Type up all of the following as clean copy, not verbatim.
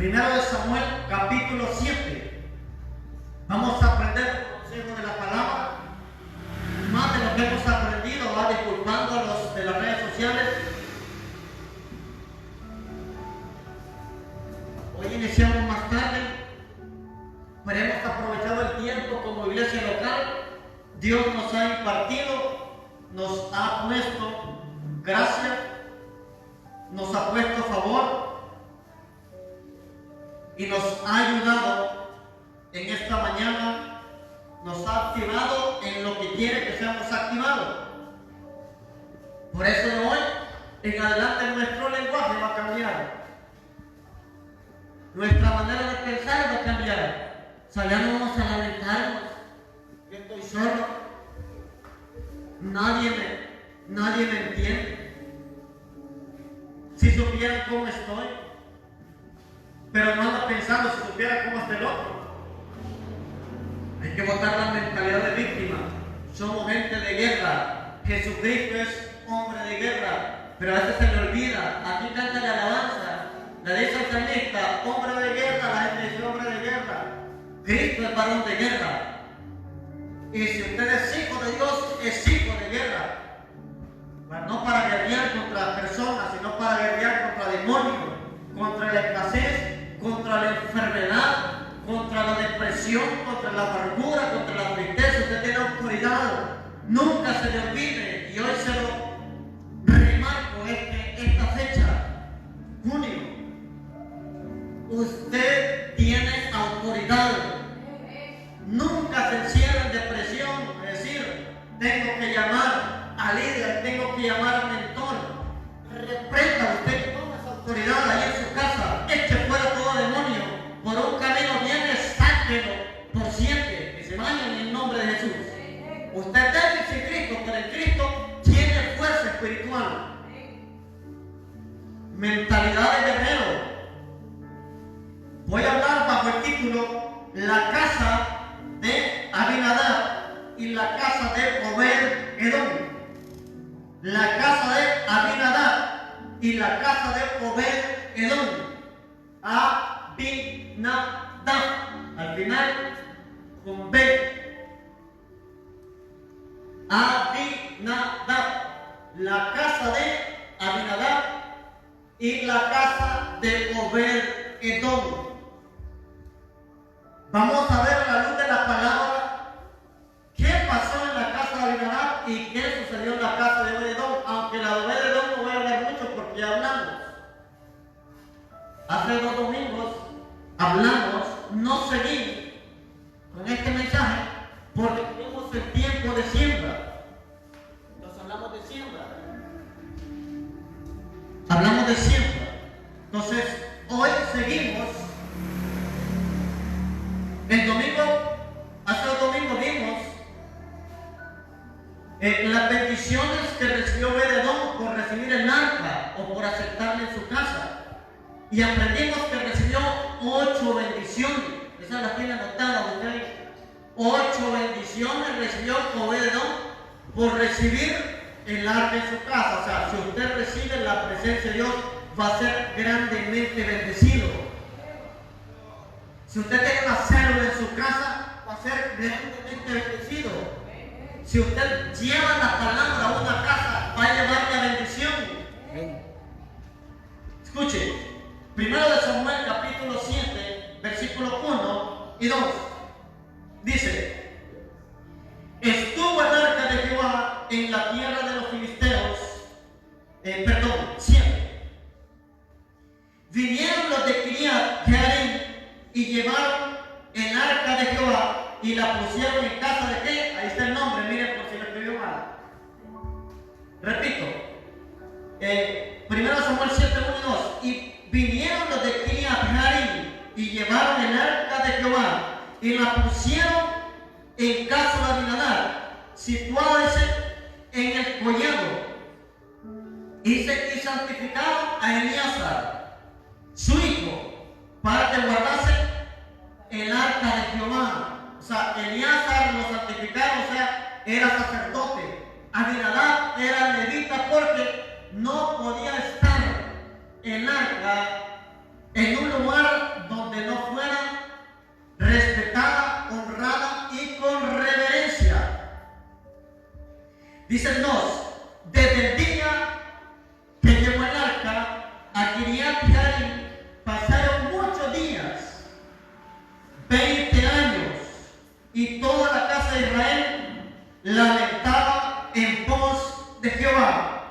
Primero de Samuel, capítulo 7. Vamos a aprender el consejo de la palabra, más de lo que hemos aprendido, disculpando a los de las redes sociales. Hoy iniciamos más tarde, pero hemos aprovechado el tiempo como iglesia local. Dios nos ha impartido, nos ha puesto gracia, nos ha puesto favor y nos ha ayudado en esta mañana, nos ha activado en lo que quiere que seamos activados. Por eso de hoy en adelante nuestro lenguaje va a cambiar, nuestra manera de pensar va a cambiar. O sea, ya no vamos a lamentarnos que estoy solo, nadie me entiende. Si supieran cómo estoy, pero no anda pensando si supiera cómo está el otro. Hay que botar la mentalidad de víctima. Somos gente de guerra. Jesucristo es hombre de guerra, pero a veces se le olvida. Aquí canta la alabanza, la dice el salmista, hombre de guerra. La gente dice hombre de guerra. Cristo es varón de guerra. Y si usted es hijo de Dios, es hijo de guerra. Bueno, no para guerrear contra personas, sino para guerrear contra demonios, contra la escasez, contra la enfermedad, contra la depresión, contra la amargura, contra la tristeza. Usted tiene autoridad. Nunca se le olvide. Y hoy se lo remarco, es que esta fecha, junio, usted tiene autoridad. Nunca se encierra en depresión, es decir, tengo que llamar a líder, tengo que llamar al mentor. Reprenda, usted toma esa autoridad ahí en su casa, eche fuera todo demonio. Por un camino viene, sáquelo por siempre, que se vaya en el nombre de Jesús. Usted es débil sin Cristo, pero en Cristo tiene fuerza espiritual. Mentalidad de guerrero. Voy a hablar bajo el título La casa de Abinadab y la casa de Obed-Edom. La casa de Abinadab y la casa de Obed-Edom. Abinadab, al final con B. Abinadab, la casa de Abinadab y la casa de Obed-Edom. Vamos a ver a la luz de la palabra qué pasó en la casa de Abinadab y qué sucedió en la casa de Obed-Edom. Aunque la de Obed-Edom no voy a hablar mucho porque ya hablamos. Hace 2 domingos hablamos, no seguimos con este mensaje porque tenemos el tiempo de siembra. Entonces hablamos de siembra. Hablamos de siembra. Entonces hoy seguimos. El domingo, hace 2 domingos vimos las bendiciones que recibió Obed-Edom por recibir el arca o por aceptarle en su casa. Y aprendimos que recibió 8 bendiciones. Esas las tiene anotadas ustedes. 8 bendiciones recibió Obed-Edom por recibir el arca en su casa. O sea, si usted recibe la presencia de Dios, va a ser grandemente bendecido. Si usted tiene una célula en su casa, va a ser grandemente bendecido. Si usted lleva la palabra a una casa, va a llevar la bendición. Escuche, primero de Samuel capítulo 7, versículos 1 y 2. Dice: estuvo el arca de Jehová en la tierra de los filisteos. 7. Vinieron los de Kiriat Jearim y llevaron el arca de Jehová y la pusieron en casa de qué. Ahí está el nombre, miren por si lo escribió mal. Repito, primero Samuel 7, 1 y 2. Y vinieron los de Kiriat Jearim y llevaron el arca de Jehová y la pusieron en casa de Abinadab, situada en el collado, y santificaron a Eleazar, su hijo, para que guardase el arca de Jehová. O sea, Eleazar lo santificaron, o sea, era sacerdote. Abinadab era levita porque no podía estar el arca en un lugar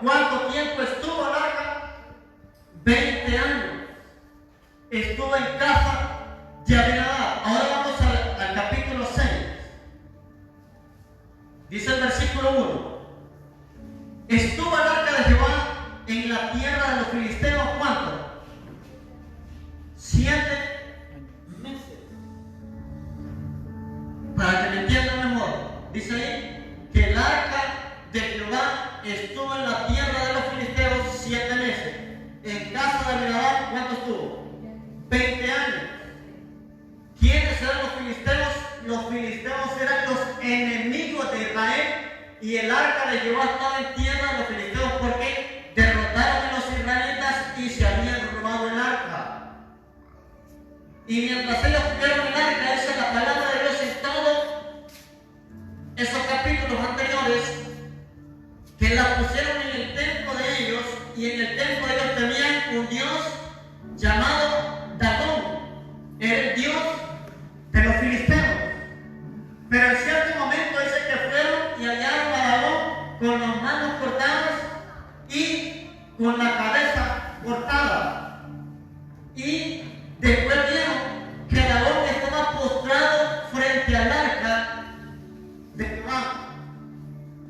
¿Cuánto tiempo estuvo el arca? 20 años. Estuvo en casa de Abinadab. Ahora vamos al capítulo 6. Dice el versículo 1. Estuvo el arca de Jehová en la tierra de los filisteos, ¿cuánto? 7 meses. Para que me entiendan mejor, dice ahí que el arca de Jehová estuvo en la tierra de los filisteos 7 meses. En casa de Abinadab, ¿cuánto estuvo? 20 años. ¿Quiénes eran los filisteos? Los filisteos eran los enemigos de Israel, y el arca de Jehová estaba en tierra de los filisteos porque derrotaron a los israelitas y se habían robado el arca. Y mientras ellos tuvieron el arca, esa es la palabra de Dios en todos esos capítulos anteriores, que la pusieron en el templo de ellos, y en el templo de ellos tenían un dios llamado Dagón. Era el dios de los filisteos. Pero en cierto momento dice que fueron y hallaron a Dagón con las manos cortadas y con la cabeza cortada. Y después vieron que Dagón estaba postrado frente al arca de Jehová.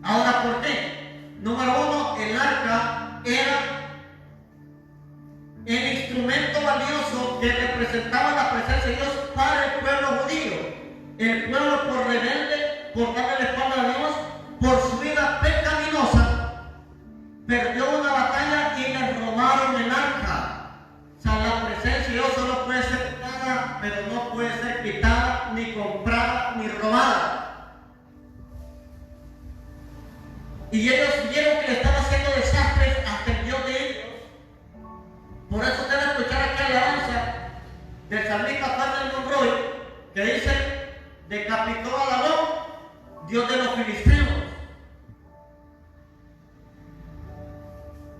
Ahora, ¿por qué? Número 1, el arca era el instrumento valioso que representaba la presencia de Dios para el pueblo judío. El pueblo, por rebelde, por darle la espalda a Dios, por su vida pecaminosa, perdió una batalla y le robaron el arca. O sea, la presencia de Dios solo puede ser quitada, pero no puede ser quitada, ni comprada, ni robada. Y ellos vieron que le estaba haciendo desastres hasta el Dios de ellos. Por eso deben escuchar aquí alabanza del salmista Fernando Monroy, que dice: decapitó a Dagón, dios de los filisteos.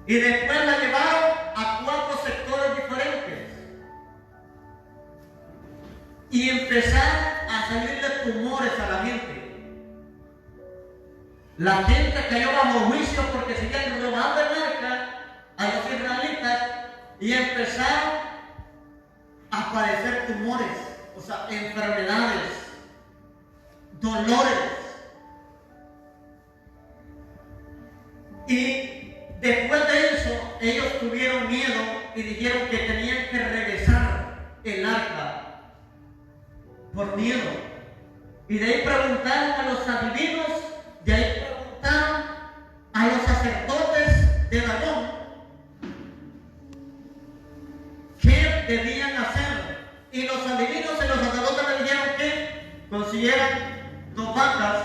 Y después la llevaron a 4 sectores diferentes. Y empezaron a salirle tumores a la gente. La gente cayó bajo juicio porque seguían robando el arca a los israelitas, y empezaron a padecer tumores, o sea, enfermedades, dolores. Y después de eso, ellos tuvieron miedo y dijeron que tenían que regresar el arca por miedo. Y de ahí preguntaron a los adivinos, de ahí preguntaron a los sacerdotes de Dagón qué debían hacer. Y los adivinos y los sacerdotes le dijeron que consiguieran 2 vacas,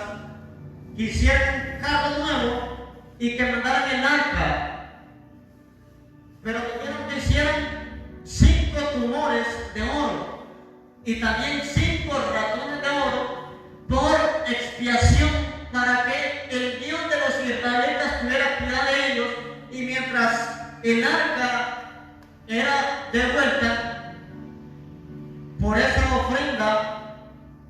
que hicieran un carro nuevo y que mandaran el arca. Pero dijeron que hicieran 5 tumores de oro y también 5 ratones de oro por expiación, para que el Dios de los israelitas tuviera piedad de ellos, y mientras el arca era devuelta por esa ofrenda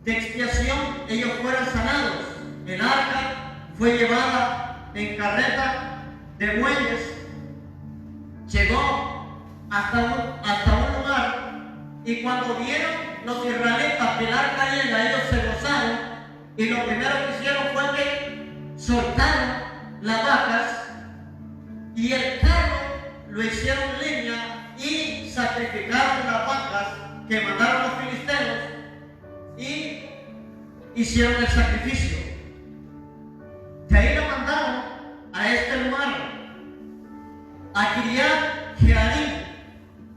de expiación, ellos fueron sanados. El arca fue llevada en carreta de bueyes, llegó hasta un lugar, y cuando vieron los israelitas que el arca llega, ellos se gozaron, y lo primero que hicieron fue que soltaron las vacas, y el carro lo hicieron leña y sacrificaron las vacas que mandaron los filisteos y hicieron el sacrificio. De ahí lo mandaron a este lugar, a Kiriat Jearim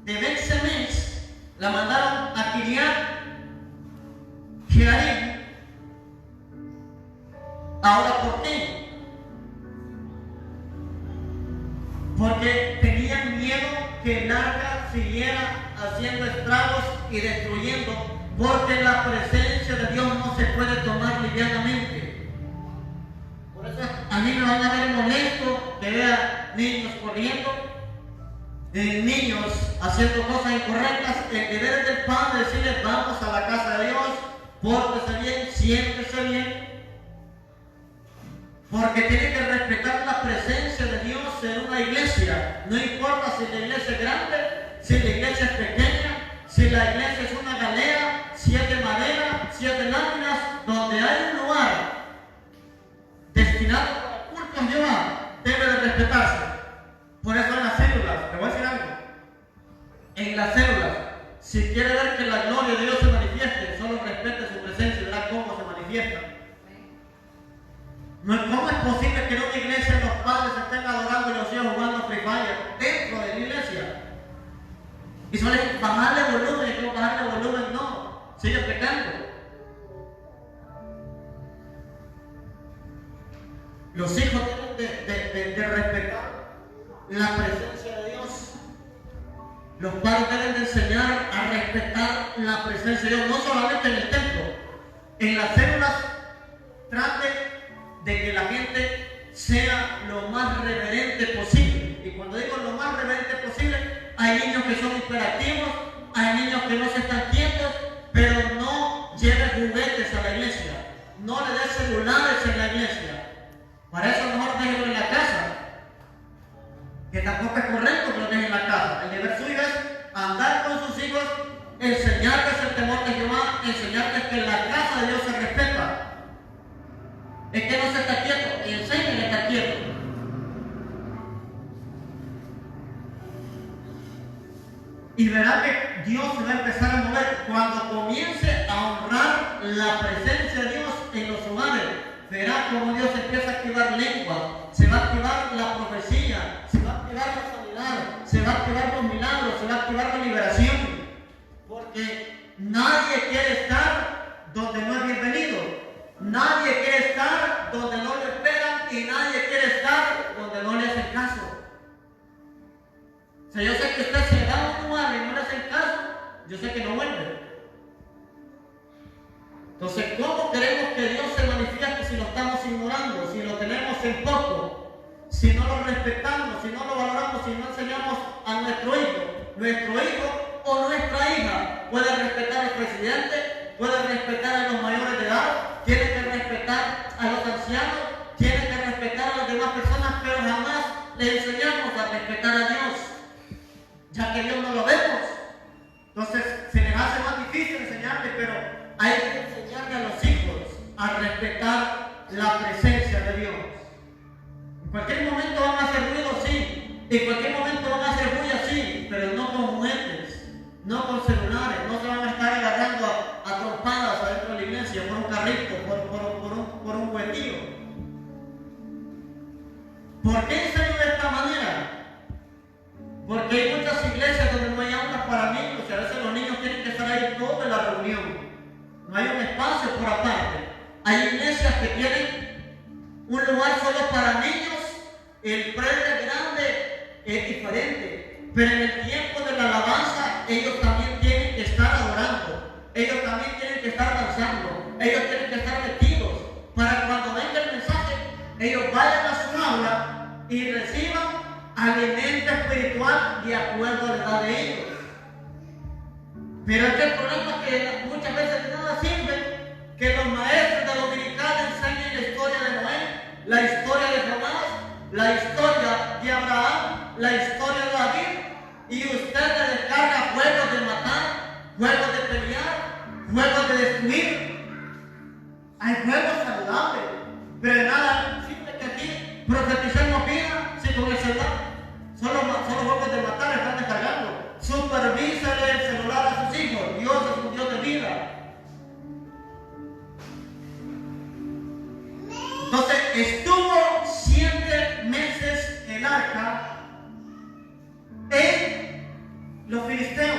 de Bet-Semes. La mandaron a Kiriat Jearim. Ahora, ¿por qué? Porque tenían miedo que el arca siguiera haciendo estragos y destruyendo, porque la presencia de Dios no se puede tomar livianamente. Por eso a mí me van a ver molesto que vea niños corriendo, niños haciendo cosas incorrectas. El deber del padre es decirles: vamos a la casa de Dios, pórtese bien, siéntese bien, porque tiene que respetar la presencia de Dios en una iglesia, no importa si la iglesia es grande, si la iglesia es pequeña, si la iglesia es una galera, si es de madera, si es de láminas, donde hay un lugar destinado para culto a Jehová, debe de respetarse. Por eso en las células, te voy a decir algo, en las células, si quiere ver que la gloria de Dios se manifieste, solo respete su presencia y verá cómo se manifiesta. ¿Cómo es posible que en una iglesia los padres estén adorando y los hijos jugando Free Fire dentro de la iglesia? Y solo es bajarle volumen, y que bajarle volumen no, sigue pecando. Los hijos deben de respetar la presencia de Dios. Los padres deben de enseñar a respetar la presencia de Dios, no solamente en el templo, en las células. Trate de que la gente sea lo más reverente posible. Y cuando digo lo más reverente posible, hay niños que son hiperactivos, hay niños que no se están quietos, pero no lleven juguetes a la iglesia, no le den celulares en la iglesia. Para eso mejor déjenlo en la casa, que tampoco es correcto que lo dejen en la casa. El deber suyo es andar con sus hijos, enseñarles el temor de Jehová, enseñarles que en la casa de Dios se respeta. Es que no se está quieto, enséñenle a estar quieto. Y verá que Dios se va a empezar a mover cuando comience a honrar la presencia de Dios en los hogares. Verá como Dios empieza a activar lengua, se va a activar la profecía, se va a activar la sanidad, se va a activar los milagros, se va a activar la liberación. Porque nadie quiere estar donde no es bienvenido. Nadie quiere estar donde no le esperan y nadie quiere estar donde no le hacen caso. O sea, yo sé que usted se va a un lugar y no le hacen caso, yo sé que no vuelve. Entonces, ¿cómo queremos que Dios se manifieste si lo estamos ignorando, si lo tenemos en poco, si no lo respetamos, si no lo valoramos, si no enseñamos a nuestro hijo o nuestra hija puede respetar al presidente, puede respetar a los mayores de edad, tiene que respetar a los ancianos, tiene que respetar a las demás personas, pero jamás le enseñamos a respetar a Dios, ya que Dios no lo vemos? Entonces se les hace más difícil enseñarle, pero hay que enseñarle a los hijos a respetar la presencia de Dios. En cualquier momento van a hacer ruido, sí, en cualquier momento van a hacer bulla, sí, pero no con juguetes, no con celulares, no se van a estar agarrando a trompadas adentro de la iglesia por un carrito, por un juguetillo. ¿Por qué enseño de esta manera? Porque hay muchas iglesias donde no hay aulas para niños y a veces los niños tienen que estar ahí toda la reunión. No hay un espacio por aparte. Hay iglesias que tienen un lugar solo para niños. El predio grande es diferente. Pero en el tiempo de la alabanza, ellos también tienen que estar adorando. Ellos también tienen que estar danzando. Ellos tienen que estar metidos. Para cuando venga el mensaje, ellos vayan a su aula y reciban alimento espiritual de acuerdo a la edad de ellos. Pero es que el problema es que muchas veces de nada sirve que los maestros de dominical enseñen la historia de Noé, la historia de Jonás, la historia de Abraham, la historia de David, y usted le descarga juegos de matar, juegos de pelear, juegos de destruir. Hay juegos saludables, pero de nada sirve que aquí profeticemos vida si con el celular solo juegos de matar están descargando. Supervísale el celular a sus hijos. Dios es un Dios de vida. Entonces estuvo 7 meses el arca en los filisteos.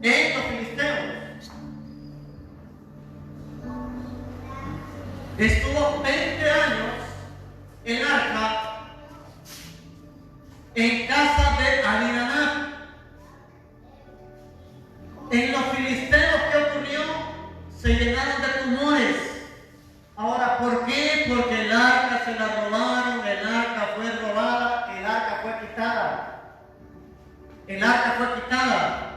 En los filisteos. Estuvo 20 años el arca en casa de Abinadab. En los filisteos, ¿qué ocurrió? Se llenaron de tumores. Ahora, ¿por qué? Porque el arca se la robaron, el arca fue robada, el arca fue quitada. El arca fue quitada.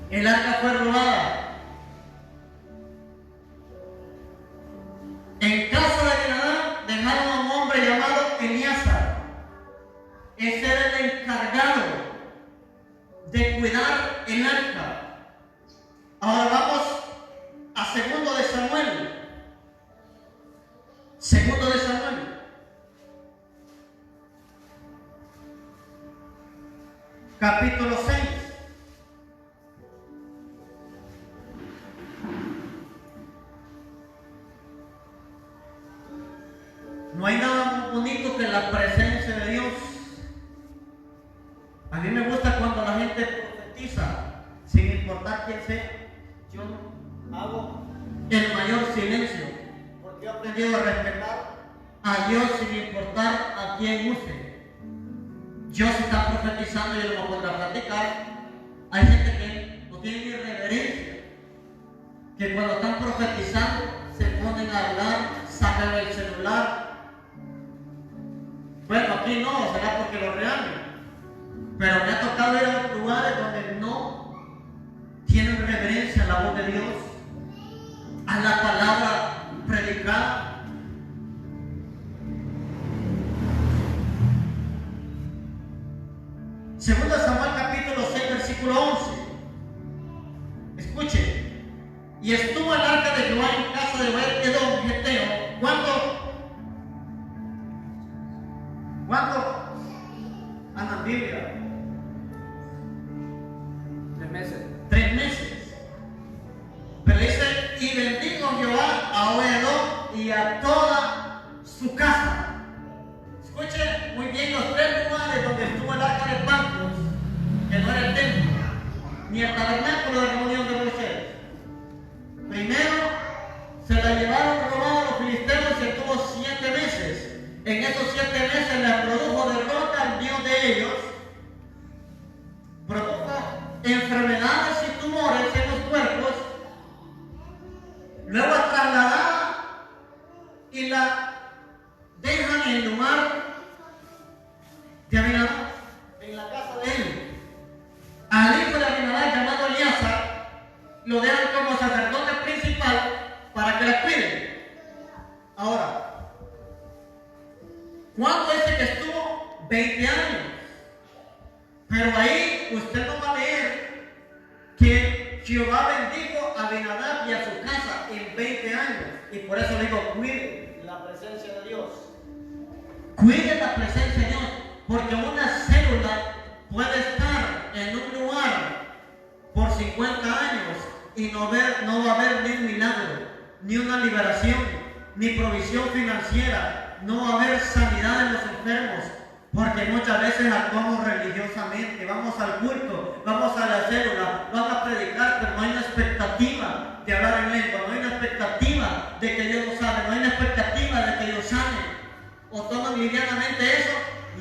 El arca fue robada. En casa de Segundo de Samuel, capítulo 6. No hay nada más bonito que la presencia de Dios. A mí me gusta cuando la gente profetiza, sin importar quién sea. Yo hago el mayor silencio, porque he aprendido a respetar a Dios sin importar a quién use. Dios está profetizando y yo no me pondré a platicar. Hay gente que no tiene ni reverencia, que cuando están profetizando se ponen a hablar, sacan el celular. Bueno, aquí no, será porque lo regañan. Pero me ha tocado ir a lugares donde no tienen reverencia a la voz de Dios, a la palabra predicada. Segundo Samuel capítulo 6 versículo 11. Escuche. Y estuvo el arca de Jehová en casa de Obed-edom Geteo. ¿Cuánto? Ana Biblia. 3 meses. 3 meses. Pero dice, y bendijo Jehová a Obed-edom y a toda su casa. Escuche muy bien los 3 lugares donde estuvo el arca de pactos, que no era el templo, ni el tabernáculo de reunión de Moisés. Primero, se la llevaron robada a los filisteos y estuvo 7 meses. En esos 7 meses le produjo derrota al Dios de ellos, produjo enfermedades y tumores en los cuerpos, luego es trasladada y la dejan en el lugar de Abinadab, en la casa de él. Al hijo de Abinadab llamado Elíasar lo dejan como sacerdote principal para que la cuide. Ahora, ¿cuánto dice que estuvo? 20 años. Pero ahí usted no va a leer que Jehová bendijo a Abinadab y a su casa en 20 años. Y por eso le digo, cuide la presencia de Dios. Cuide la presencia de Dios. Porque una célula puede estar en un lugar por 50 años y no va a haber ni un milagro, ni una liberación, ni provisión financiera, no va a haber sanidad en los enfermos, porque muchas veces actuamos religiosamente, vamos al culto, vamos a la célula, vamos a predicar, pero no hay una expectativa de hablar en lengua, no hay una expectativa de que Dios nos sane, no hay una expectativa de que Dios sane. O toman livianamente eso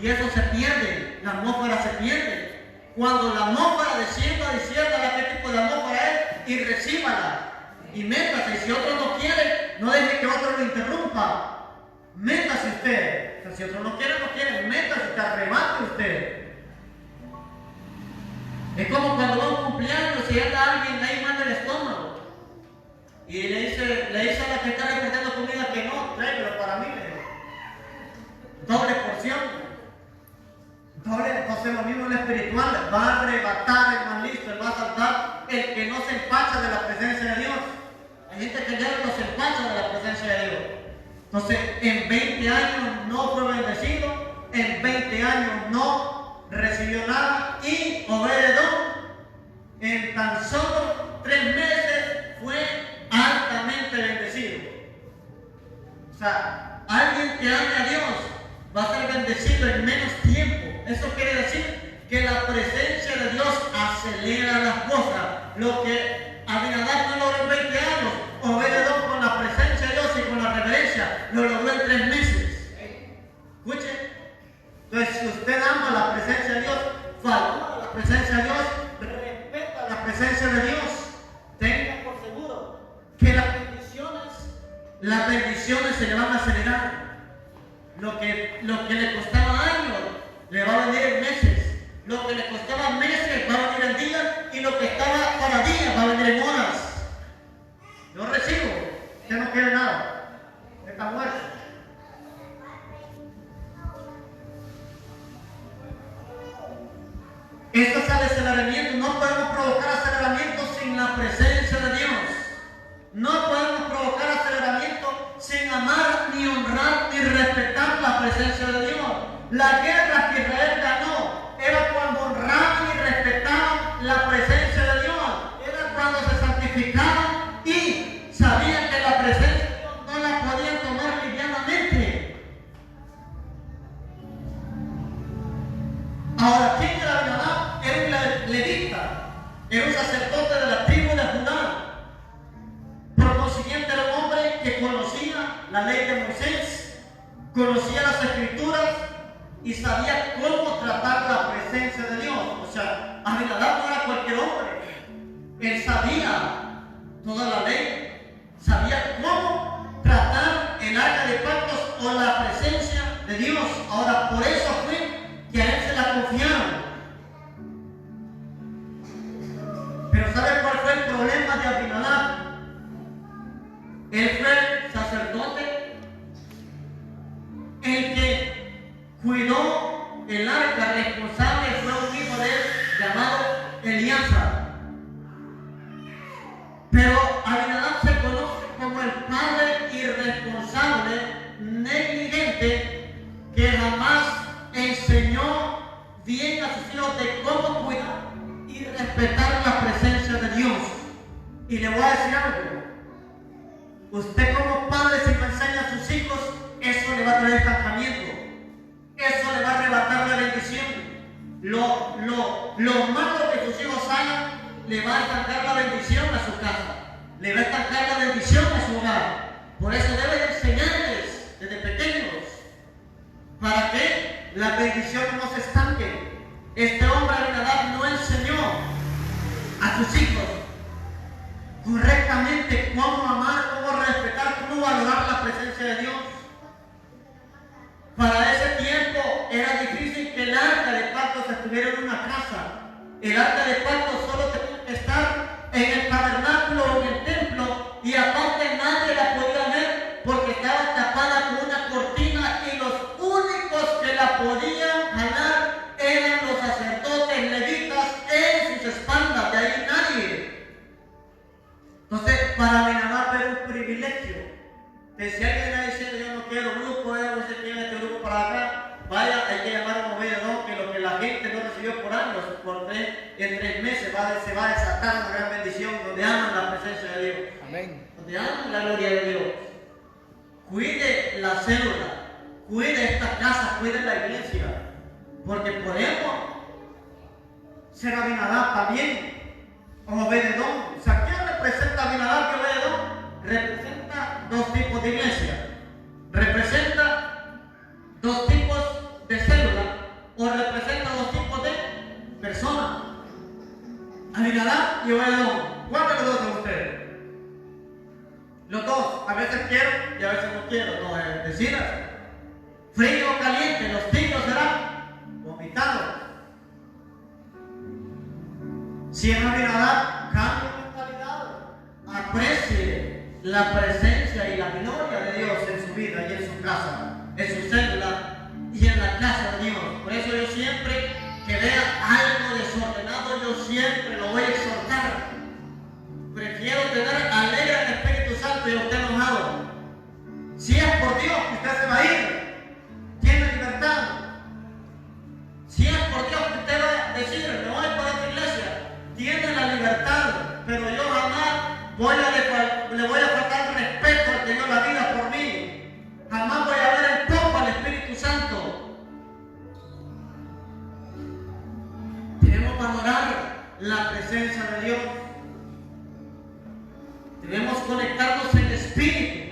y eso se pierde, la atmósfera se pierde. Cuando la atmósfera descienda qué tipo de atmósfera es y recíbala y métase. Y si otro no quiere, no deje que otro lo interrumpa. Métase usted. O sea, si otro no quiere, métase, que arrebate usted. Es como cuando va a un cumpleaños y anda alguien ahí mal del estómago y le dice a la que está repartiendo comida que no, tráemelo para mí. Doble porción. Entonces lo mismo en lo espiritual, va a arrebatar el más listo, él va a saltar el que no se empacha de la presencia de Dios. Hay gente que ya no se empacha de la presencia de Dios. Entonces en 20 años no fue bendecido, en 20 años no recibió nada y Obed-edom en tan solo 3 meses fue altamente bendecido. O sea, alguien que ame a Dios va a ser bendecido en menos tiempo. Eso quiere decir que la presencia de Dios acelera las cosas. Lo que Abinadab no logró en 20 años, Obed-edom con la presencia de Dios y con la reverencia lo logró en 3 meses. Escuche. Entonces, si usted ama la presencia de Dios, valora la presencia de Dios, respeta la presencia de Dios, tenga por seguro que las bendiciones se le van a acelerar. Lo que le costaba años le va a venir en meses. Lo que le costaba meses va a venir en días. Y lo que estaba para días va a venir en horas. Yo recibo. Usted no quiere nada. Usted está muerto. Esto es el aceleramiento. No podemos provocar aceleramiento sin la presencia de Dios. No podemos provocar aceleramiento sin amar ni honrar La guerra que Israel ganó era cuando honraban y respetaban la presencia de Dios. Era cuando se santificaban y sabían que la presencia de Dios no la podían tomar livianamente. Ahora, ¿quién era Abinadab? Era un levita, era un sacerdote de la tribu de Judá. Por consiguiente, era un hombre que conocía la ley de Moisés, conocía las escrituras y sabía cómo tratar la presencia de Dios. O sea, Abinadab no era cualquier hombre. Él sabía toda la ley, sabía cómo tratar el arca de pactos o la presencia de Dios. Ahora, por eso fue que a él se la confiaron. Pero ¿sabe cuál fue el problema de Abinadab? Él fue sacerdote, el que cuidó el arca, responsable fue un hijo de él llamado Eleazar. Pero Abinadab se conoce como el padre irresponsable, negligente, que jamás enseñó bien a sus hijos de cómo cuidar y respetar la presencia de Dios. Y le voy a decir algo. Usted como padre, si no enseña a sus hijos, eso le va a traer estancamiento. Eso le va a arrebatar la bendición. Lo malo que sus hijos hagan, le va a estancar la bendición a su casa. Le va a estancar la bendición a su hogar. Por eso debe de enseñarles desde pequeños, para que la bendición no se estanque. Este hombre Abinadab no enseñó a sus hijos correctamente cómo amar, cómo respetar, cómo valorar la presencia de Dios. Para ese tiempo era difícil que el arca de pactos estuviera en una casa. El arca de pactos solo tenía que estar en el tabernáculo o en el templo, y aparte nadie la podía ver porque estaba tapada con una cortina, y los únicos que la podían jalar eran los sacerdotes levitas en sus espaldas, de ahí nadie. Entonces, para Abinadab era un privilegio. Si alguien está diciendo, yo no quiero grupo, no sé quién es este grupo para acá, vaya, hay que llamar a un obededor, que lo que la gente no recibió por años, en 3 meses se va a desatar una gran bendición, donde aman la presencia de Dios. Amén. Donde aman la gloria de Dios. Cuide la célula, cuide esta casa, cuide la iglesia, porque podemos ser Abinadab también. Obededón. O sea, ¿quién representa a Abinadab y Obededón? Representa 2 tipos de iglesia. Representa 2 tipos de célula, o representa 2 tipos de personas. Abinadab y Obededón. ¿Cuál de los 2 de ustedes? Los 2. A veces quiero y a veces no quiero. No decidas. Frío o caliente, los tibios serán vomitados. Si es Abinadab, cambie mentalidad, aprecie la presencia y la gloria de Dios en su vida y en su casa, en su célula y en la casa de Dios. Por eso yo siempre que vea algo desordenado, yo siempre lo voy a exhortar. Prefiero tener alegre al Espíritu Santo y a usted enojado. Si es por Dios que usted se va a ir, tiene libertad. Si es por Dios que usted va a decir, me voy para otra iglesia, tiene la libertad, pero yo jamás le voy a faltar respeto al que dio la vida por mí. Jamás voy a ver en poco al Espíritu Santo. Debemos valorar la presencia de Dios. Debemos conectarnos en el Espíritu.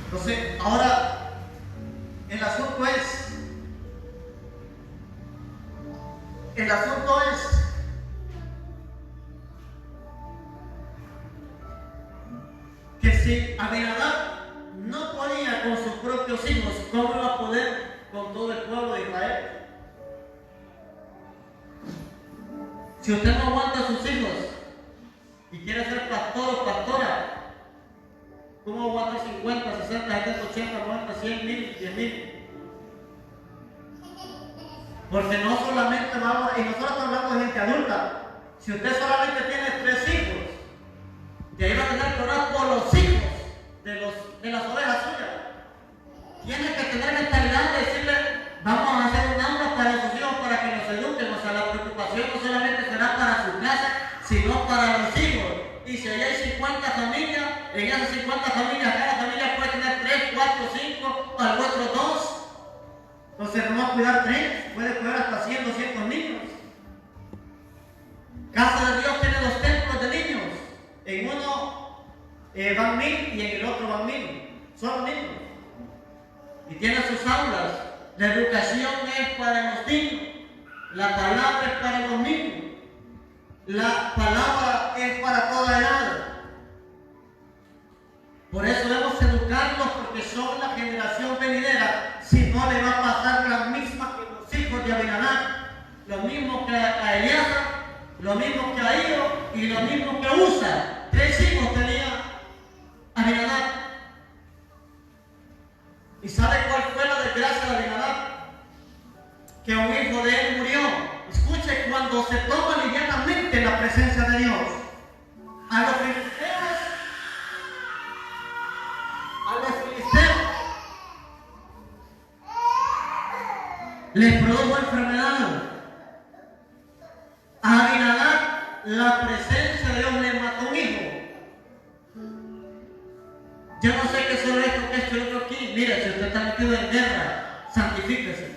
Entonces, ahora el asunto es que si Abinadab no podía con sus propios hijos, ¿cómo iba a poder con todo el pueblo de Israel? Si usted no aguanta a sus hijos y quiere ser pastor o pastora, ¿cómo aguanta 50, 60, 70, 80, 90, 100 mil, 10 mil? Porque no solamente vamos, y nosotros estamos hablando de gente adulta. Si usted solamente tiene 3 hijos por los hijos de las ovejas suyas. Tienes que tener mentalidad de decirle, vamos a hacer un aula para sus hijos para que los eduquen. O sea, la preocupación no solamente será para su casa, sino para los hijos. Y si allá hay 50 familias, en esas 50 familias, cada familia puede tener 3, 4, 5, al otro 2. Entonces no va a cuidar 3, puede cuidar hasta 100, 200 niños. Casa de Dios tiene 2 templos de niños. En uno van 1000 y en el otro van 1000. Son niños. Y tiene sus aulas. La educación es para los niños. La palabra es para los niños. La palabra es para toda edad. Por eso debemos educarlos, porque son la generación venidera. Si no, le va a pasar la misma que los hijos de Abinadab, lo mismo que a Eleazar, lo mismo que a Iro y lo mismo que a Usa. 3 hijos tenía Abinadab. ¿Y sabe cuál fue la desgracia de Abinadab? Que un hijo de él murió. Escuche, cuando se toma livianamente la presencia de Dios, a los filisteos, les produjo enfermedad. A Abinadab, la presencia de Dios le mató un hijo. Yo no sé qué será esto, que esto y otro aquí. Mire, si usted está metido en guerra, santifíquese.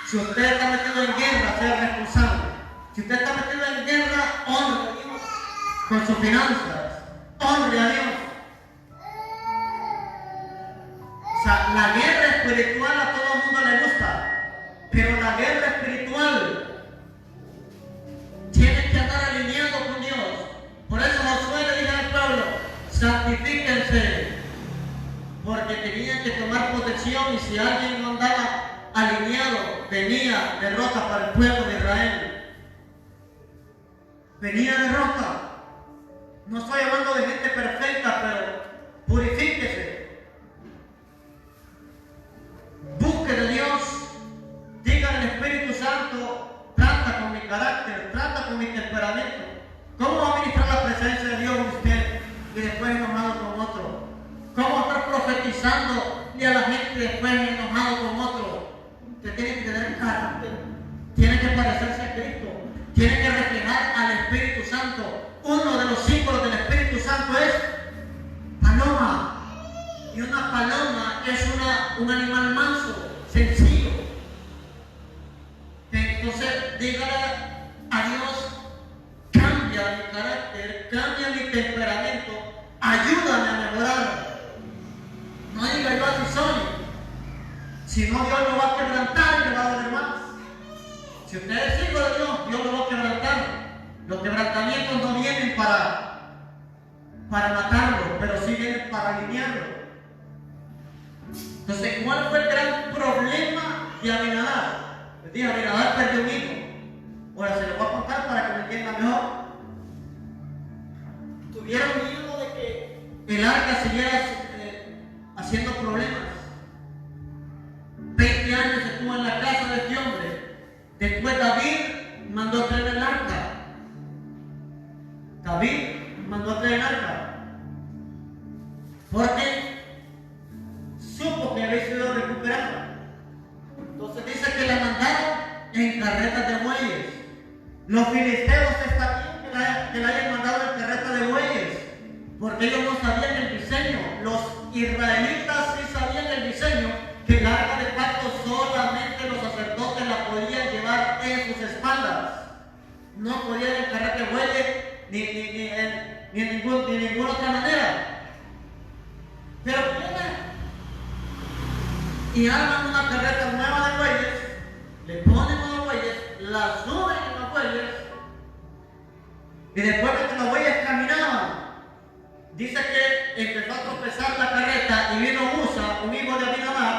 Si usted está metido en guerra, sea responsable. Si usted está metido en guerra, honre a Dios con sus finanzas. Honre a Dios. O sea, la guerra espiritual a todo el mundo le gusta. Pero la guerra espiritual tiene que estar alineado con Dios. Por eso Josué le dijo al pueblo, santifíquense, porque tenían que tomar protección, y si alguien no andaba alineado, venía derrota para el pueblo de Israel. Venía derrota. No estoy hablando de gente perfecta, pero purifíquese. Busque de Dios. Diga al Espíritu Santo, trata con mi carácter, trata con mi temperamento. ¿Cómo va a ministrar la presencia de Dios usted y después enojado con otro? ¿Cómo va a estar profetizando y a la gente después enojado con otro? Usted tiene que tener carácter, tiene que parecerse a Cristo, tiene que reflejar al Espíritu Santo. Uno de los símbolos del Espíritu Santo es paloma. Y una paloma es un animal manso, sencillo. Entonces, dígale a Dios, cambia mi carácter, cambia mi temperamento, ayúdame a mejorar. No diga yo así soy, si no Dios lo va a quebrantar y le va a doler más. Si usted es hijo de Dios, Dios lo va a quebrantar. Los quebrantamientos no vienen para matarlo, pero sí vienen para alinearlo. Entonces, ¿cuál fue el gran problema de Abinadab? Les dije, Abinadab perdió un hijo. Ahora se lo voy a contar para que me entienda mejor. Tuvieron miedo de que el arca siguiera haciendo problemas. 20 años estuvo en la casa de este hombre. Después David mandó a traer el arca. Porque supo que había sido recuperada. Entonces dice que la mandaron en carretas de bueyes. Los filisteos está bien que la hayan mandado en carreta de bueyes, porque ellos no sabían el diseño. Los israelitas sí sabían el diseño, que el arca de pacto solamente los sacerdotes la podían llevar en sus espaldas. No podían en carreta de bueyes ni en ninguna otra manera. Pero vienen y arman una carreta nueva de bueyes, le ponen unos bueyes, la suben en los bueyes, y después de que los bueyes caminaban, dice que empezó a tropezar la carreta y vino Usa, un hijo de Abinadab,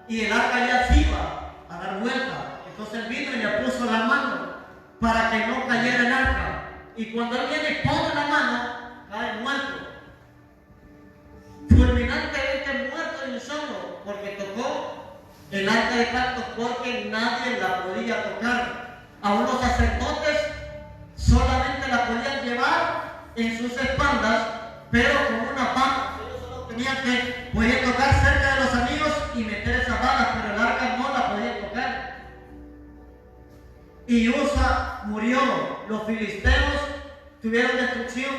y el arca ya se iba a dar vuelta. Entonces él vino y le puso la mano para que no cayera el arca. Y cuando él viene y pone la mano, cae muerto. Fulminantemente muerto de un solo, porque tocó el arca de pacto, porque nadie la podía tocar. Aún los sacerdotes solamente la podían llevar en sus espaldas, pero con una pala. Ellos solo tenían que podían tocar cerca de los amigos y meter esas balas, pero el arca no la podían tocar. Y Usa murió. Los filisteos tuvieron destrucción.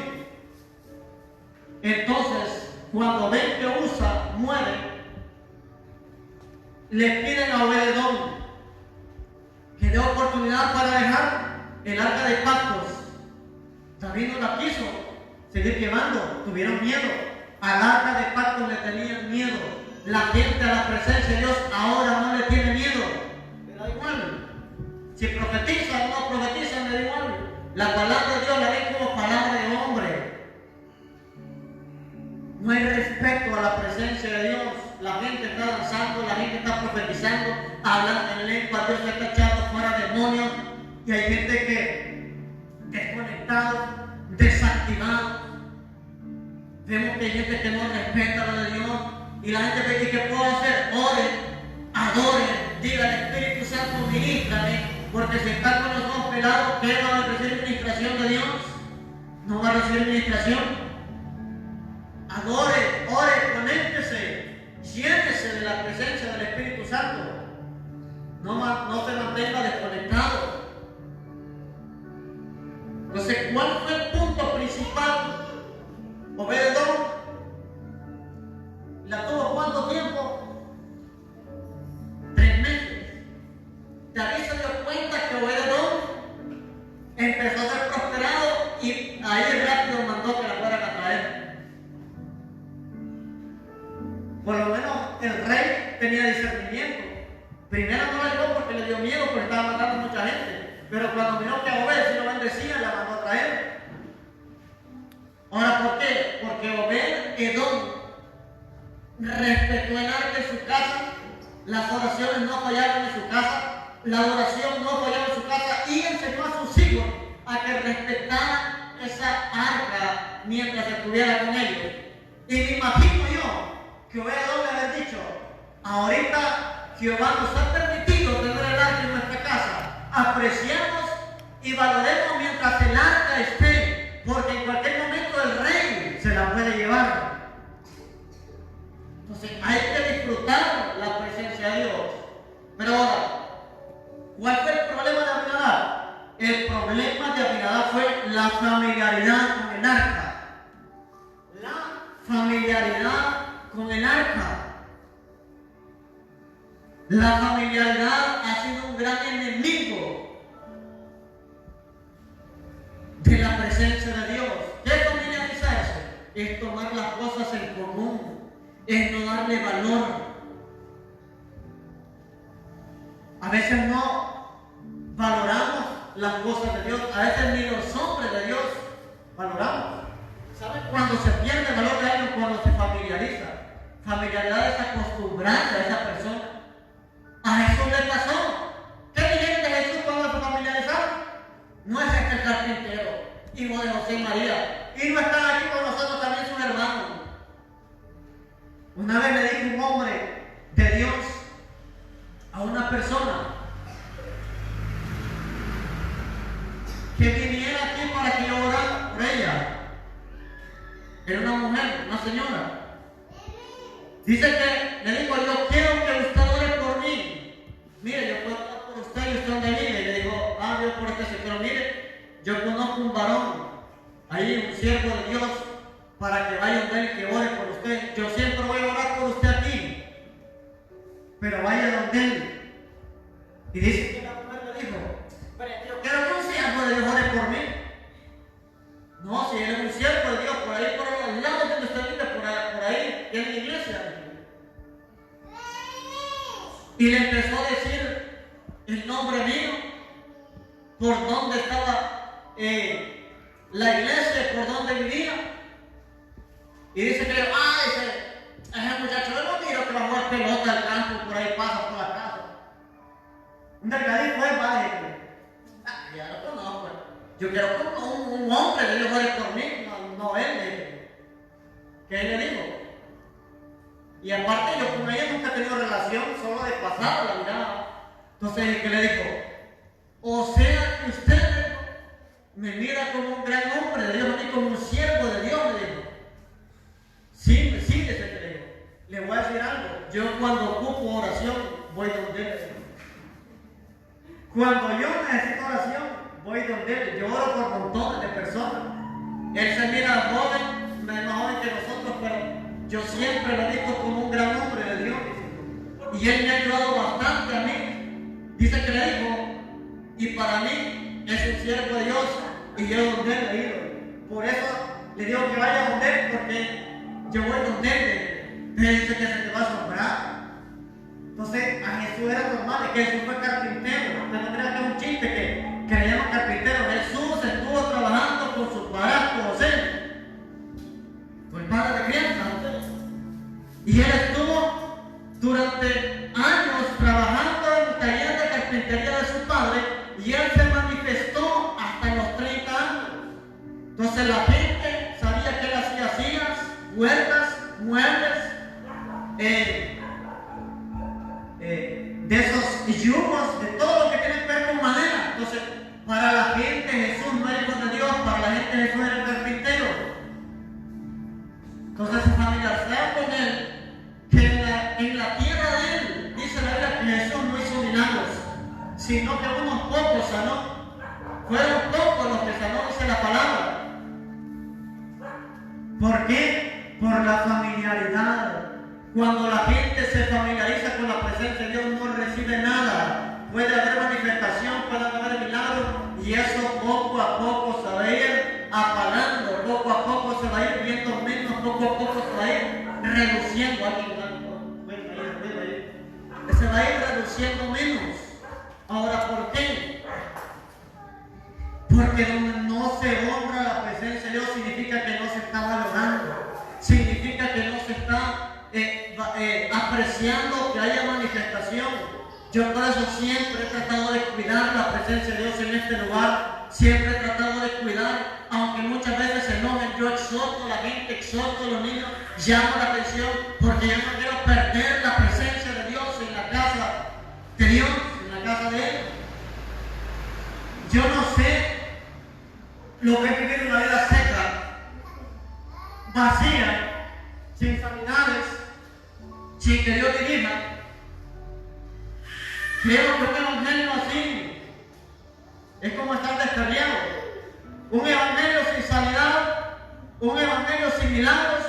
Entonces, cuando ven que Usa muere, le piden a Obed-edom que dé oportunidad para dejar el arca de pactos. David no la quiso seguir llevando, tuvieron miedo. Al arca de pactos le tenían miedo. La gente a la presencia de Dios ahora no le tiene miedo. Le da igual. Si profetizan o no profetizan, le da igual. La palabra de Dios la ven como palabra de hombre. No hay respeto a la presencia de Dios. La gente está danzando, la gente está profetizando, hablando en lengua, Dios está echando fuera demonios. Y hay gente que desconectado, desactivado. Vemos que hay gente que no respeta lo de Dios. Y la gente ve que ¿qué puedo hacer? Oren, adoren, diga al Espíritu Santo, ministrame. Porque si está con los ojos pelados, ¿qué va a recibir administración de Dios? No va a recibir administración. Adore, ore, conéctese, llénese de la presencia del Espíritu Santo. No se mantenga desconectado. Entonces, ¿cuál fue el punto principal? Obed-edom la tuvo ¿cuánto tiempo? 3 meses. David se dio cuenta que Obed-edom empezó a ser prosperado y ahí rápido mandó que la fueran a traer. Por lo menos el rey tenía discernimiento. Primero no la llevó porque le dio miedo, porque estaba matando mucha gente. Pero cuando miró que a Obed si lo bendecía, la mandó a traer. Ahora, ¿por qué? Porque Obed-edom respetó el arca en su casa, las oraciones no fallaron en su casa, la oración no fallaba en su casa y enseñó a sus hijos a que respetaran esa arca mientras estuviera con ellos. Y me imagino yo que Obed-edom le había dicho: ahorita Jehová nos ha permitido tener el arca en nuestra casa, apreciamos y valoremos mientras el arca esté, porque en cualquier momento el rey se la puede llevar. Entonces hay que disfrutar la presencia de Dios. Pero ahora, ¿cuál fue el problema de Abinadab? El problema de Abinadab fue la familiaridad con el arca. La familiaridad con el arca. La familiaridad ha sido un gran enemigo de la presencia de Dios. ¿Qué es familiarizarse? Es tomar las cosas en común, es no darle valor. A veces no valoramos las cosas de Dios, a veces ni los hombres de Dios valoramos. ¿Saben cuando se pierde el valor de alguien? Cuando se familiariza. Familiaridad es acostumbrarse a esa persona. A Jesús le pasó. ¿Qué dijeron de Jesús cuando se familiarizaron? No es el carpintero, hijo de José y María. Y no están aquí con nosotros también sus hermanos. Una vez le dijo un hombre de Dios a una persona que viniera aquí para que yo orara por ella. Era una mujer, una señora. Dice que le dijo: yo quiero que usted ore por mí. Mire, yo puedo orar por usted y usted donde vive. Y le dijo: Dios por este sector. Mire, yo conozco un varón, ahí un siervo de Dios, para que vaya donde él y que ore por usted. Yo siempre voy a orar por usted aquí, pero vaya donde él. Y dice que la mujer le dijo: pero yo quiero que un siervo de Dios ore por mí. No, si él es un siervo de Dios, por ahí, por el lado donde usted vive, por ahí, en la iglesia. Y le empezó a decir el nombre mío, por dónde estaba la iglesia, por dónde vivía. Y dice que, ese muchacho, yo no miro que va a jugar pelota al campo, por ahí pasa por la casa. Un delgadito es padre. Ya lo conozco. Yo quiero que un hombre de Dios ore por mí, no él. ¿Qué él le dijo? Y aparte yo con ella nunca he tenido relación, solo de pasado la mirada. Entonces, ¿qué le dijo? O sea que usted me mira como un gran hombre de Dios, a mí como un siervo de Dios, le dijo. Le voy a decir algo. Yo cuando ocupo oración, voy donde Él. Cuando yo necesito oración, voy donde Él. Yo oro por montones de personas. Él se mira joven, menos joven que nosotros, pero yo siempre lo he visto como un gran hombre de Dios. Y Él me ha ayudado bastante a mí. Dice que le dijo, y para mí es un siervo de Dios, y yo donde Él he ido. Por eso le digo que vaya donde Él, porque yo voy donde Él. Él dice que se te va a asombrar. Entonces, a Jesús era normal, que Jesús fue carpintero. De manera que es un chiste que le llaman carpintero. Jesús estuvo trabajando con su padrastro José, con el padre de crianza José. Y él estuvo durante años trabajando en el taller de carpintería de su padre, y él se manifestó hasta los 30 años. Entonces la gente sabía que él hacía sillas, puertas, muebles, de esos yugos, de todo lo que tiene que ver con madera. Entonces, para la gente Jesús no era hijo de Dios, para la gente Jesús era el carpintero. Entonces se familiarizaron con él, que en la tierra de él, dice la Biblia que Jesús no hizo milagros, sino que unos pocos sanó. Fueron pocos los que sanó, dice la palabra. ¿Por qué? Por la familiaridad. Cuando la gente se familiariza con la presencia de Dios, no recibe nada. Puede haber manifestación, puede haber milagros, y eso poco a poco se va a ir apagando, poco a poco se va a ir viendo menos, poco a poco se va a ir reduciendo. Se va a ir reduciendo menos. Ahora, ¿por qué? Porque donde no se honra la presencia de Dios, significa que no se está valorando, significa que no se está apreciando que haya manifestación. Yo por eso siempre he tratado de cuidar la presencia de Dios en este lugar, siempre he tratado de cuidar, aunque muchas veces se enojen, yo exhorto a la gente, exhorto a los niños, llamo la atención, porque yo no quiero perder la presencia de Dios en la casa de Dios, en la casa de Él. Yo no sé lo que es vivir una vida seca, vacía, sin sanidades, sin que Dios dirija. Creo que un evangelio así es como estar descarriado. Un evangelio sin sanidad, un evangelio sin milagros,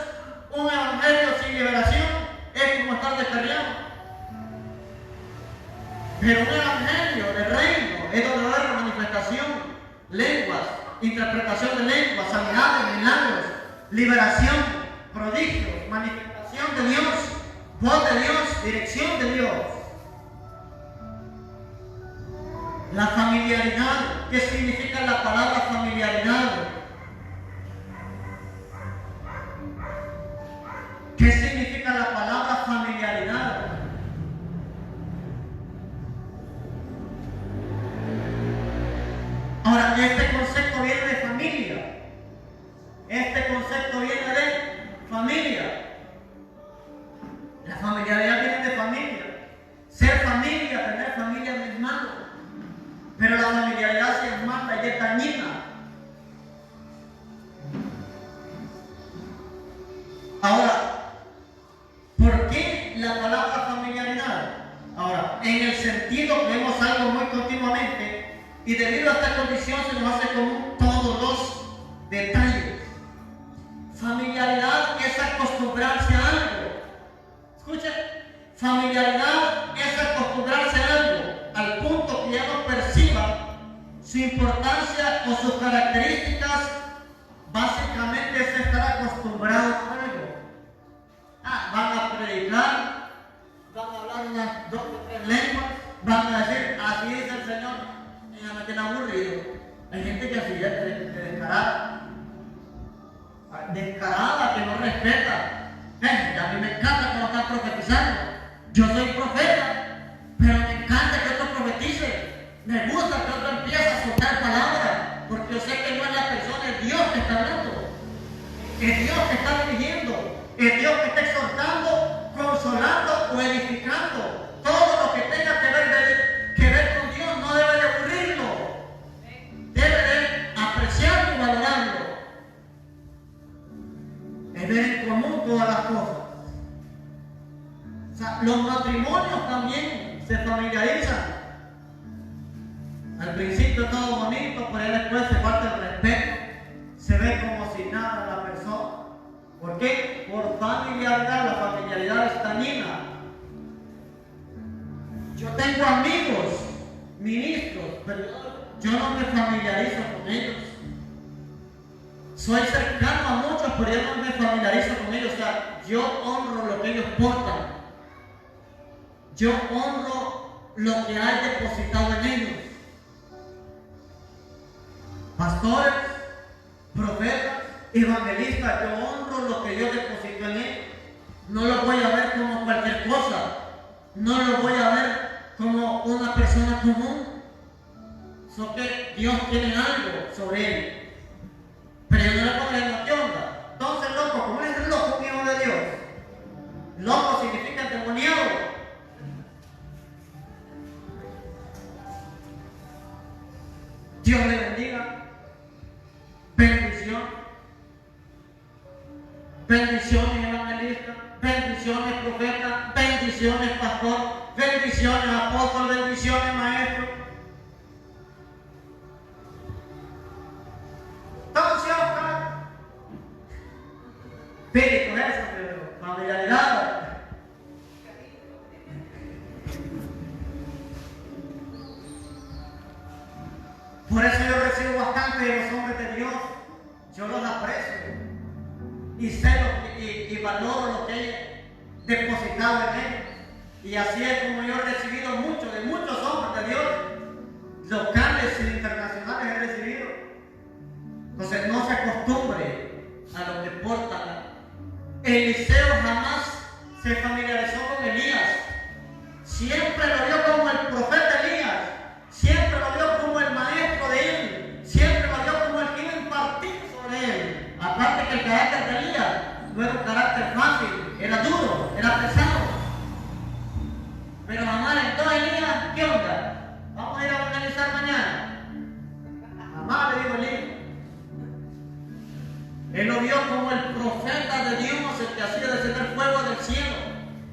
un evangelio sin liberación, es como estar descarriado. Pero un evangelio de reino es donde va a haber manifestación, lenguas, interpretación de lenguas, sanidades, milagros, liberación, prodigios, manifestación de Dios, voz de Dios, dirección de Dios. La familiaridad. ¿Qué significa la palabra familiaridad? ¿Qué significa la palabra familiaridad? Ahora, este concepto viene de familia. Este concepto viene de familia. La familiaridad viene de familia. Ser familia, tener familia no es malo. Pero la familiaridad sí es mala y es dañina. Ahora, ¿por qué la palabra familiaridad? Ahora, en el sentido que vemos algo muy continuamente, y debido a esta condición se nos hace común todos los detalles. Familiaridad es acostumbrarse a algo. Escuchen, familiaridad es acostumbrarse a algo, al punto que ya no perciba su importancia o sus características. Básicamente es estar acostumbrado a algo. Van a predicar, van a hablar unas 2 o 3 lenguas, van a decir, así dice el Señor. Me tiene aburrido. Hay gente que así es descarada, que no respeta. A mí me encanta cuando están profetizando. Yo soy profeta, pero me encanta que otro profetice. Me gusta que otro empiece a soltar palabras, porque yo sé que no es la persona, es Dios que está hablando, es Dios que está dirigiendo, es Dios que está exhortando, consolando o edificando. Todo lo que tenga que ver con Dios no debe de aburrirlo, debe de apreciarlo y valorarlo, es ver en común todas las cosas. Los matrimonios también se familiarizan. Al principio todo bonito, pero después se falta el respeto. Se ve como si nada la persona. ¿Por qué? Por familiaridad. La familiaridad es dañina. Yo tengo amigos, ministros, pero yo no me familiarizo con ellos. Soy cercano a muchos, pero yo no me familiarizo con ellos. O sea, yo honro lo que ellos portan. Yo honro lo que hay depositado en ellos. Pastores, profetas, evangelistas, yo honro lo que Dios depositó en ellos. No lo voy a ver como cualquier cosa. No lo voy a ver como una persona común. Solo que Dios tiene algo sobre él. Pero yo no le pongo en ¿qué onda? Entonces, loco, ¿cómo es el loco, hijo de Dios? Loco significa endemoniado. Dios le bendiga. Bendición. Bendiciones, evangelista. Bendiciones, profeta. Bendiciones, pastor. Bendiciones, apóstol. Bendiciones, maestro. Entonces, espíritu es eso, pero familiaridad. Por eso yo recibo bastante de los hombres de Dios. Yo los aprecio y sé y valoro lo que he depositado en ellos. Y así es como yo he recibido mucho de muchos hombres de Dios, locales e internacionales he recibido. Entonces no se acostumbre a lo que portan. Eliseo jamás se familiarizó con Elías. Siempre lo vio como el profeta Elías. Siempre lo vio como el maestro de él. Siempre lo vio como el que iba a impartir sobre él. Aparte que el carácter de Elías no era un carácter fácil, era duro, era pesado. Pero mamá, entonces Elías, ¿qué onda? Vamos a ir a organizar mañana. Mamá, le dijo Elías. Él lo vio como el profeta de Dios, el que hacía descender fuego del cielo,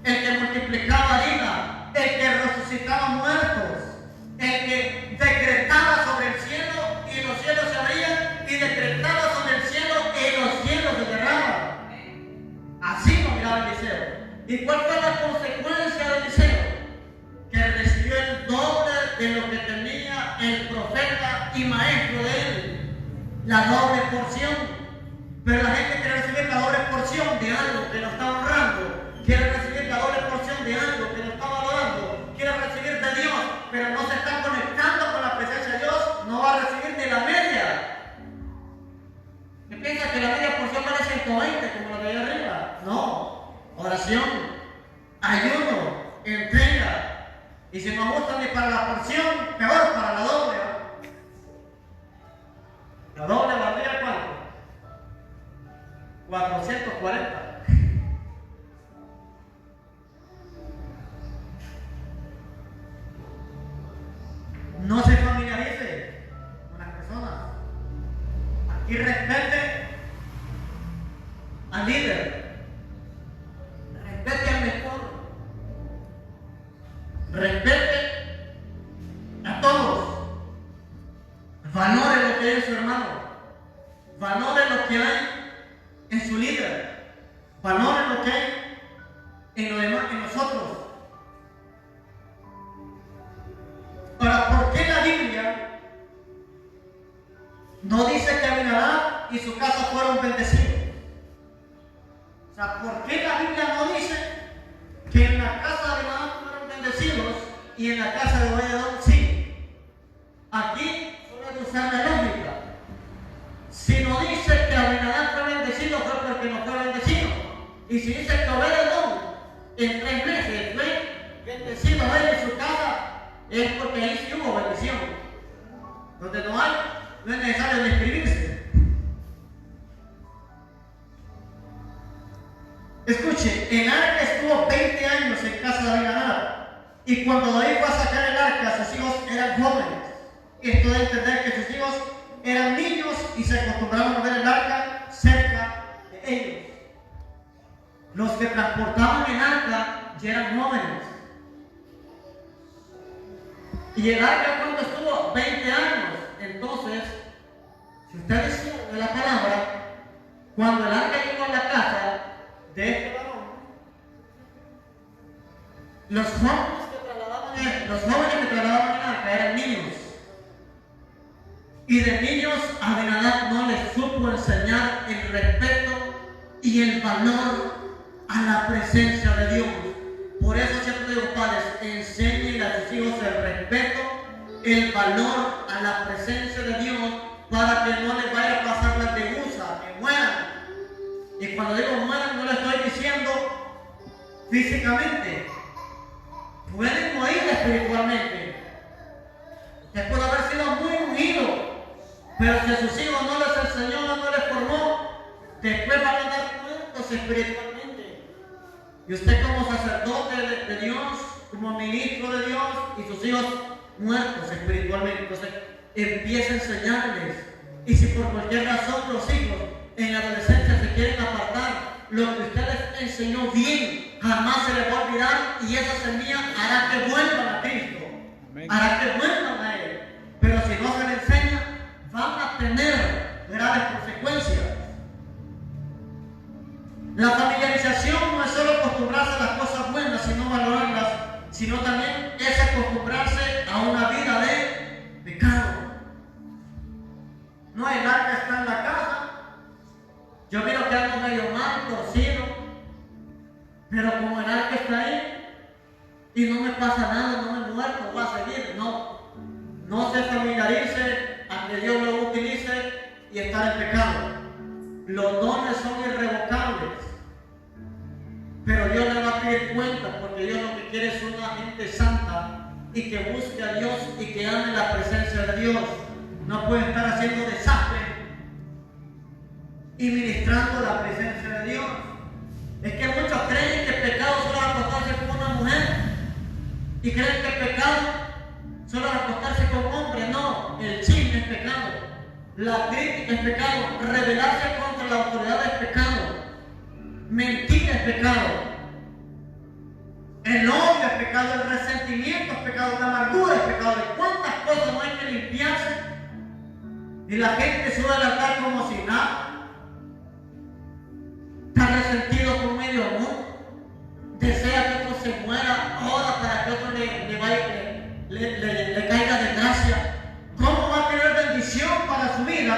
el que multiplicaba harina, el que resucitaba muertos, el que decretaba sobre el cielo y los cielos se abrían, y decretaba sobre el cielo y los cielos se cerraban. Así lo miraba Eliseo. ¿Y cuál fue la consecuencia de Eliseo? Que recibió el doble de lo que tenía el profeta y maestro de él, la doble porción. Pero la gente quiere recibir la doble porción de algo que no está honrando, quiere recibir la doble porción de algo que no está valorando, quiere recibir de Dios, pero no se está conectando con la presencia de Dios, no va a recibir ni la media. ¿Qué piensa que la media porción vale 120 como la de allá arriba? No, oración, ayuno, entrega. Y si no gusta ni para la porción, peor para la doble. La doble valdría ¿cuánto? 440. No se familiarice con las personas. Aquí respete al líder, respete al mejor, respete a todos, valore lo que es su hermano, valore lo que hay en su líder, valore lo que hay en lo demás, en nosotros. Ahora, ¿por qué la Biblia no dice que Abinadab y su casa fueron bendecidos? O sea, ¿por qué la Biblia no dice que en la casa de Abinadab fueron bendecidos y en la casa de Obed-Edom sí? Aquí solo hay que usar la lógica. Si no dice que Abinadab fue bendecido, fue porque no fue bendecido. Y si dice que Obed-Edom en 3 meses fue bendecido él en su casa, es porque ahí sí hubo bendición. Donde no hay, no es necesario describirse. Escuche, el arca estuvo 20 años en casa de Abinadab. Y cuando David fue a sacar el arca, sus hijos eran jóvenes. Esto de entender que sus hijos eran niños y se acostumbraron a ver el arca cerca de ellos. Los que transportaban el arca si eran jóvenes. Y el arca, ¿cuánto estuvo? 20 años. Entonces, si ustedes siguen de la palabra, cuando el arca llegó a la casa de este varón, los jóvenes que trasladaban el arca eran niños. Y de niños Abinadab no les supo enseñar el respeto y el valor a la presencia de Dios. Por eso siempre digo, padres, enseñen a sus hijos el respeto, el valor a la presencia de Dios, para que no les vaya a pasar la teguza, que mueran. Y cuando digo mueran, no le estoy diciendo físicamente. Pueden morir espiritualmente. Usted puede haber sido muy ungido, pero si a sus hijos no les enseñó, no les formó, después van a andar muertos espiritualmente. Y usted como sacerdote de Dios, como ministro de Dios, y sus hijos muertos espiritualmente, entonces empieza a enseñarles. Y si por cualquier razón los hijos en la adolescencia se quieren apartar, lo que usted les enseñó bien jamás se les va a olvidar, y esa semilla hará que vuelvan a Cristo. Amén. Hará que vuelvan a Él. Pero si no se les enseña, van a tener graves consecuencias. La familiarización no es solo acostumbrarse a las cosas buenas, sino valorarlas, sino también es acostumbrarse a una vida de pecado. No, el arca está en la casa. Yo miro que ando medio mal, torcido, pero como el arca está ahí y no me pasa nada, no me muerto, va a seguir. No se familiarice a que Dios lo utilice y estar en pecado. Los dones son irrevocables, pero Dios le va a pedir cuenta, porque Dios lo que quiere es una gente santa y que busque a Dios y que ame la presencia de Dios. No puede estar haciendo desastre y ministrando la presencia de Dios. Es que muchos creen que el pecado solo es acostarse con una mujer, y creen que el pecado solo es acostarse con hombres. No, el chisme es pecado, la crítica es pecado, rebelarse contra la autoridad es pecado, mentir es pecado, el odio es pecado, el resentimiento es pecado, la amargura es pecado. ¿De cuántas cosas no hay que limpiarse? Y la gente sube al altar como si nada. Está resentido con medio mundo, desea que otro se muera ahora para que otro le caiga desgracia. ¿Cómo va a tener bendición para su vida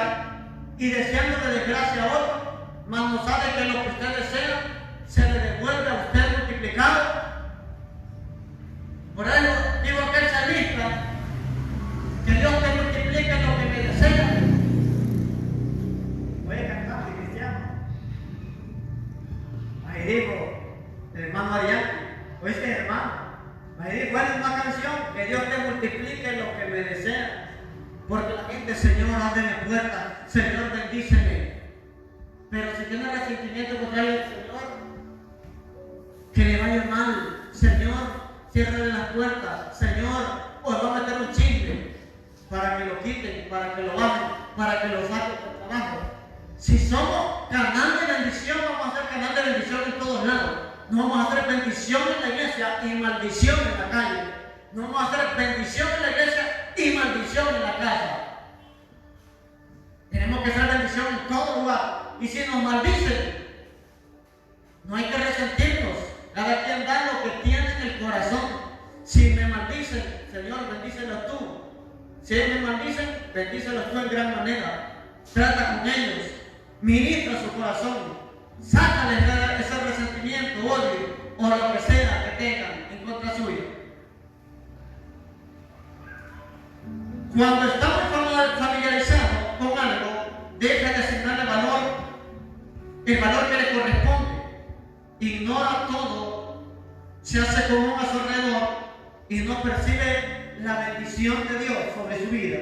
y deseándole desgracia a otro? Mas no sabe que lo que usted desea se le devuelve a usted multiplicado. Por eso digo a aquel salmista, que Dios te multiplique lo que me desea. Voy a cantar, cristiano. Ahí dijo el hermano Ariante, ¿oíste, hermano? Ahí dijo, ¿cuál es una canción? Que Dios te multiplique lo que me desea. Porque la gente, Señor, ábreme puerta, Señor, bendíceme. Pero si tiene resentimiento contra el Señor, que le vaya mal, Señor, ciérrale las puertas, Señor, o va a meter un chisme para que lo quiten, para que lo bajen, para que lo saquen del trabajo. Si somos canal de bendición, vamos a hacer canal de bendición en todos lados. No vamos a hacer bendición en la iglesia y maldición en la calle. No vamos a hacer bendición en la iglesia y maldición en la casa. Tenemos que hacer bendición en todo lugar. Y si nos maldicen, no hay que resentirnos. Cada quien da lo que tiene en el corazón. Si me maldicen, Señor, bendícelos tú. Si ellos me maldicen, bendícelos tú en gran manera. Trata con ellos, ministra su corazón, sácales ese resentimiento, odio o lo que sea que tengan en contra suya. Cuando estamos familiarizados con algo, deja de asignarle valor, el valor que le corresponde. Ignora todo, se hace común a su alrededor y no percibe la bendición de Dios sobre su vida.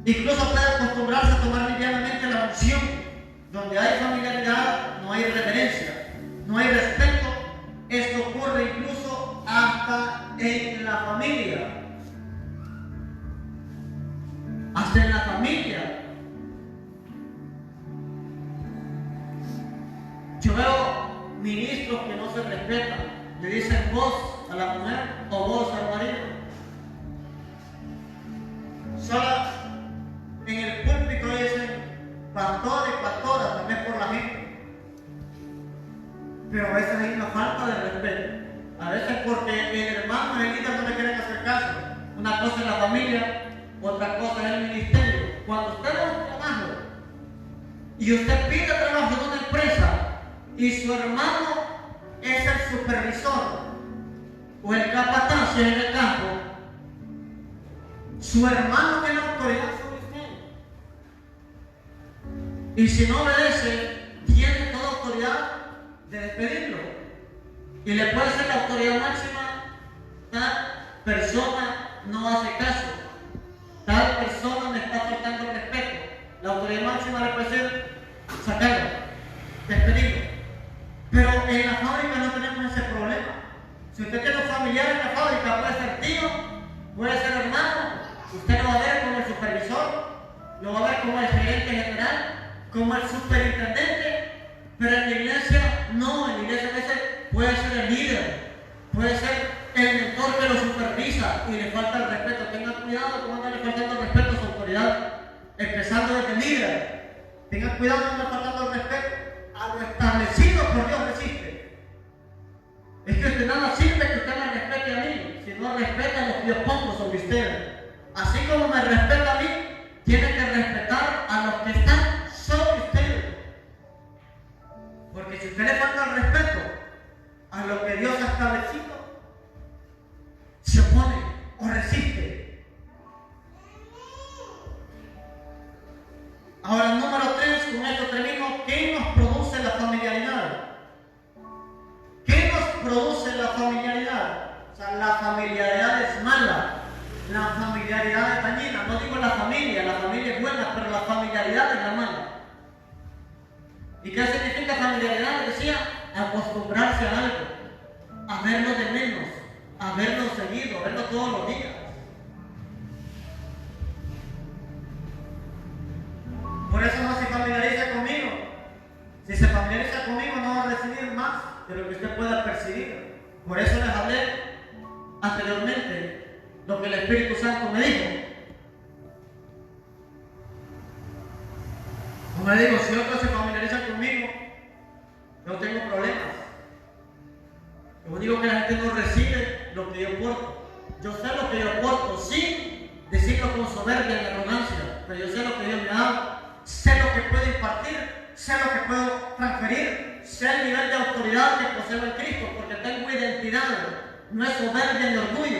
Incluso puede acostumbrarse a tomar livianamente la unción. Donde hay familiaridad, no hay reverencia, no hay respeto. Esto ocurre incluso hasta en la familia. Hasta en la familia. Yo veo ministros que no se respetan. le dicen vos a la mujer o vos al marido. Solo en el púlpito dicen pastor y pastora, también por la gente. Pero a veces hay una falta de respeto. A veces porque el hermano y el líder no le quieren hacer caso. Una cosa es la familia, otra cosa es el ministerio. Cuando usted va a un trabajo y usted pide trabajo en una empresa y su hermano es el supervisor o el capataz en el campo, su hermano tiene autoridad sobre usted. Y si no obedece, tiene toda autoridad de despedirlo. Y le puede ser la autoridad máxima: tal persona no hace caso, tal persona me está faltando el respeto. La autoridad máxima le puede ser sacarlo, despedirlo. Pero en la fábrica no tenemos ese problema. Si usted tiene un familiar en la fábrica, puede ser tío, puede ser hermano, usted lo va a ver como el supervisor, lo va a ver como el gerente general, como el superintendente. Pero en la iglesia no, en la iglesia a veces puede ser el líder, puede ser el mentor que lo supervisa y le falta el respeto. Tenga cuidado con andarle faltando el respeto a su autoridad, empezando desde el líder. Tenga cuidado con andar faltando el respeto a lo establecido por Dios. Resiste. Es que usted nada sirve que usted me respete a mí, si no respeta lo que yo pongo sobre usted. Así como me respeta a mí, tiene que respetar a los que están sobre usted. Porque si usted le falta el respeto a lo que Dios ha establecido, se opone o resiste. Ahora, el número 3, con esto termino. ¿Qué nos produce la familiaridad? ¿Qué nos produce la familiaridad? O sea, la familiaridad es mala, la familiaridad es dañina. No digo la familia es buena, pero la familiaridad es la mala. ¿Y qué significa familiaridad? Decía, acostumbrarse a algo, a verlo de menos, a verlo seguido, a verlo todos los días. Por eso no se familiariza conmigo. Si se familiariza conmigo, no va a recibir más de lo que usted pueda percibir. Por eso les hablé anteriormente lo que el Espíritu Santo me dijo. Como le digo, si otro se familiariza conmigo, no tengo problemas. Yo digo que la gente no recibe lo que yo porto. Yo sé lo que yo porto, sin decirlo con soberbia y arrogancia, pero yo sé lo que Dios me ha dado, sé lo que puedo impartir, sé lo que puedo transferir, sé el nivel de autoridad que poseo en Cristo, porque tengo identidad, no es soberbia ni orgullo.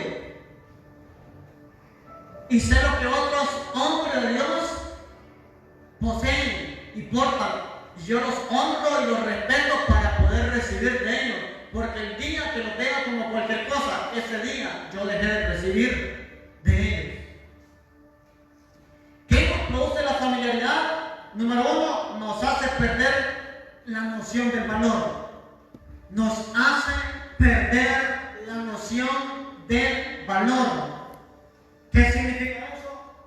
Y sé lo que otros hombres de Dios poseen y portan. Yo los honro y los respeto para poder recibir de ellos, porque el día que los vea como cualquier cosa, ese día yo dejé de recibir de ellos. ¿Qué nos produce la familiaridad? Número 1, nos hace perder la noción del valor. Nos hace perder la noción del valor. ¿Qué significa eso?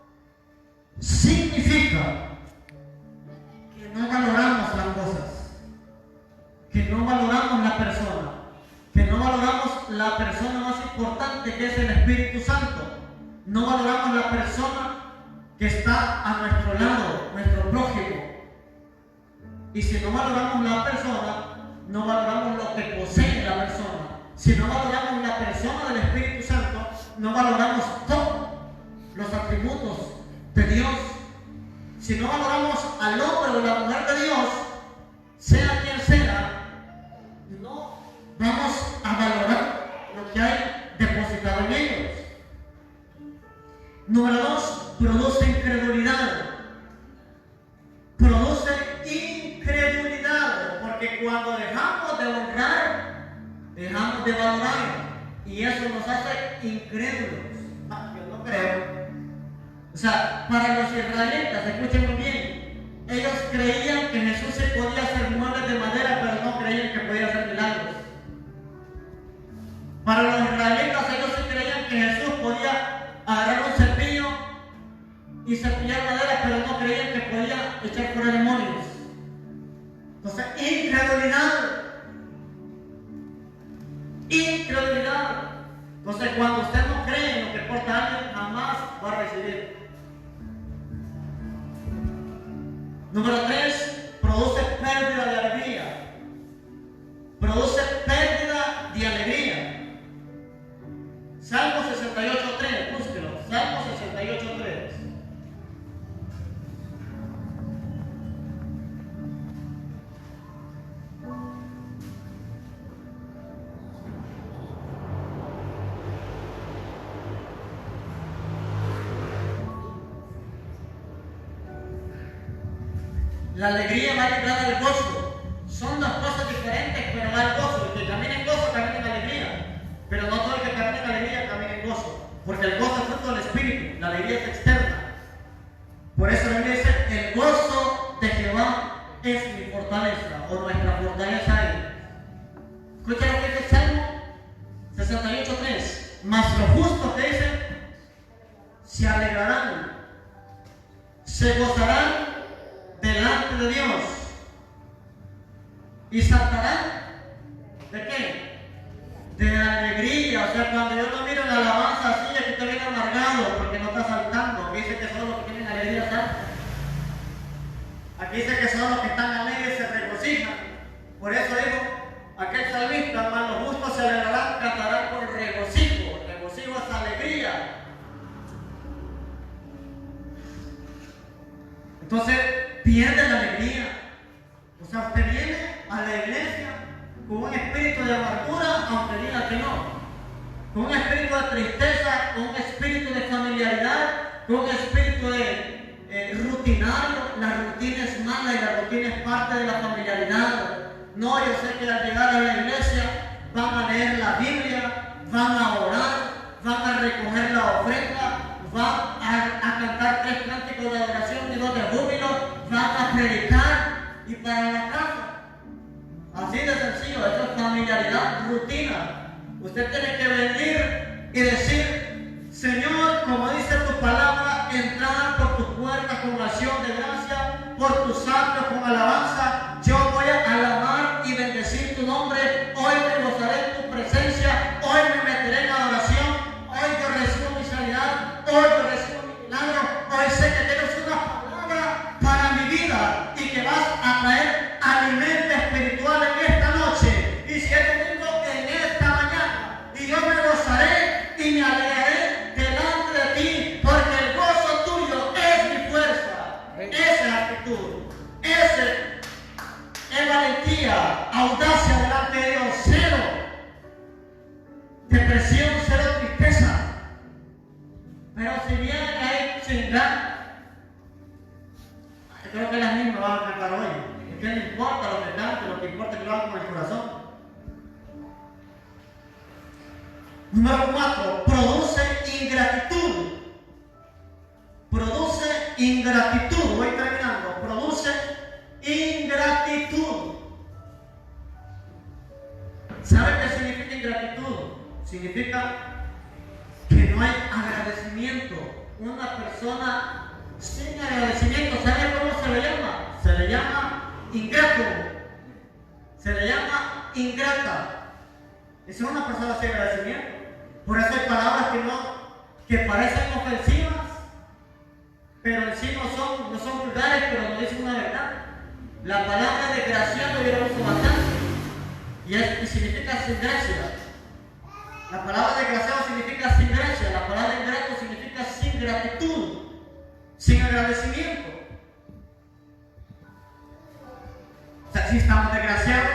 Significa que no valoramos las cosas, que no valoramos la persona, que no valoramos la persona más importante, que es el Espíritu Santo. No valoramos la persona que está a nuestro lado, nuestro prójimo. Y si no valoramos la persona, no valoramos lo que posee la persona. Si no valoramos la persona del Espíritu Santo, no valoramos todos los atributos de Dios. Si no valoramos al hombre o la mujer de Dios, sea quien sea, no vamos a valorar lo que hay depositado en ellos. Número 2, produce incredulidad. Produce incredulidad, porque cuando dejamos de honrar, dejamos de valorar, y eso nos hace incrédulos. Yo no creo. O sea, para los israelitas, escuchen muy bien, ellos creían que Jesús se podía hacer muebles de madera, pero no creían que podía hacer milagros. Para los israelitas, ellos sí creían que Jesús podía agarrar un cepillo y cepillar madera, pero no creían que podía echar fuera demonios. Entonces, incredulidad. cuando usted no cree en lo que porta alguien, jamás va a recibir. Número 3, produce pérdida de alegría. Produce pérdida de alegría. Salmo 68:3, búsquelo. Salmo 68:3. La alegría va ligada al gozo. Son dos cosas diferentes, pero va al gozo. El que camina en gozo, camina en alegría. Pero no todo el que camina en alegría, camina en gozo. Porque el gozo es fruto del Espíritu, la alegría es externa. Por eso la Biblia dice, el gozo de Jehová es mi fortaleza, o nuestra fortaleza es. Escucha lo que dice el Salmo 68:3. Mas los justos, que dicen, se alegrarán, se gozarán delante de Dios y saltarán ¿de qué? De alegría. O sea, cuando yo no miro la alabanza así, es que usted viene amargado porque no está saltando. Aquí dice que solo los que tienen alegría saltan. Aquí dice que solo los que están alegres se regocijan. Por eso digo, aquel salmista, mas los justos se alegrarán, cantarán con regocijo. Regocijo es alegría. Entonces pierde la alegría. O sea, usted viene a la iglesia con un espíritu de amargura, aunque diga que no, con un espíritu de tristeza, con un espíritu de familiaridad, con un espíritu de rutinario. La rutina es mala y la rutina es parte de la familiaridad. No, yo sé que al llegar a la iglesia van a leer la Biblia, van a orar, van a recoger la ofrenda, van a cantar 3 cánticos de adoración y 2 de júbilo, van a predicar y para la casa. Así de sencillo, eso es familiaridad, rutina. Usted tiene que venir y decir, Señor, como dice tu palabra, entrar por tus puertas con acción de gracia, por tus atrios con alabanza. Yo voy a alabar y bendecir tu nombre. Hoy me gozaré en tu presencia. Hoy me meteré en adoración. Hoy yo recibo mi sanidad. Hoy yo recibo mi milagro. Hoy sé que tienes una palabra para mi vida y que vas a traer alimento espiritual en esta noche. Y si es domingo, en esta mañana. Y yo me gozaré y me alegraré delante de ti, porque el gozo tuyo es mi fuerza. Esa es actitud. Ese es valentía, audacia delante de Dios. Cero depresión, cero tristeza. Pero si vienen ahí sin ganas, creo que las mismas van a cantar hoy. Es que no importa lo que cante, lo que importa es que lo hagan con el corazón. Número 4, produce ingratitud. Produce ingratitud. Voy terminando. Produce ingratitud. ¿Sabe qué significa ingratitud? Significa que no hay agradecimiento. Una persona sin agradecimiento, ¿sabe cómo se le llama? Se le llama ingrato. Se le llama ingrata. Esa es una persona sin agradecimiento. Por eso hay palabras que parecen ofensivas, pero en sí no son vulgares, pero no dicen una verdad. La palabra desgraciado yo la uso bastante y significa sin gracia. La palabra desgraciado significa sin gracia. La palabra ingrato significa sin gratitud, sin agradecimiento. O sea, si estamos desgraciados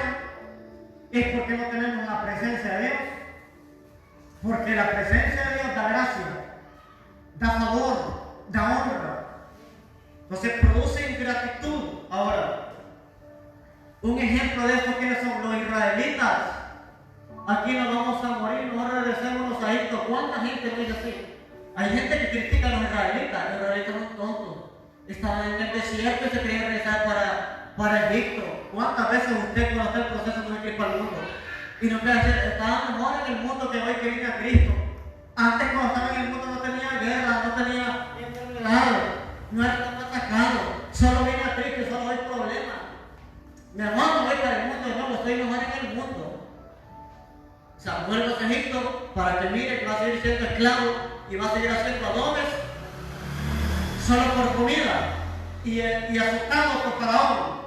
es porque no tenemos la presencia de Dios. Porque la presencia de Dios da gracia, da favor, da honra. Entonces produce ingratitud. Ahora, un ejemplo de esto, ¿quiénes son? Los israelitas. Aquí nos vamos a morir, no regresemos a Egipto. ¿Cuánta gente lo dice así? Hay gente que critica a los israelitas. Los israelitas son tontos. Estaban en el desierto y se querían regresar para Egipto. ¿Cuántas veces usted conoce el proceso de un equipo al mundo? Y no puede decir, estaban mejor en el mundo que hoy que viene a Cristo. Antes cuando estaban en el mundo no tenía guerra, no tenía enfermedad, no estaban atacados, solo viene a Cristo y solo hay problemas. Mi amor, no voy para el mundo, no, estoy mejor en el mundo. Samuel va a Egipto para que mire que va a seguir siendo esclavo y va a seguir haciendo adomes solo por comida y asustado por Faraón.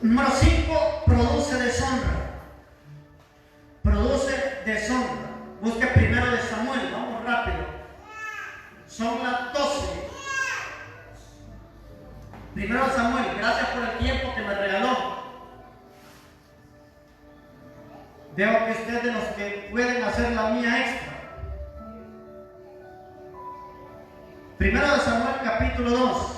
Número 5, produce deshonra. Produce deshonra. Busque primero de Samuel, vamos rápido. Son las 12. Primero de Samuel, gracias por el tiempo que me regaló. Veo que usted es de los que pueden hacer la mía extra. Primero de Samuel, capítulo 2.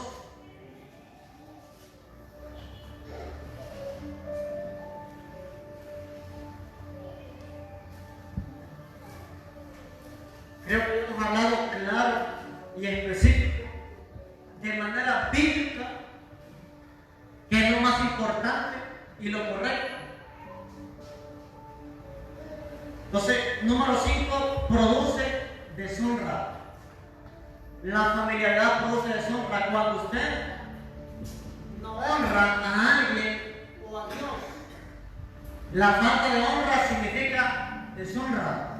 Creo que hemos hablado claro y específico, de manera bíblica, que es lo más importante y lo correcto. Entonces, número 5, produce deshonra. La familiaridad produce deshonra cuando usted no honra a alguien o a Dios. La falta de honra significa deshonra.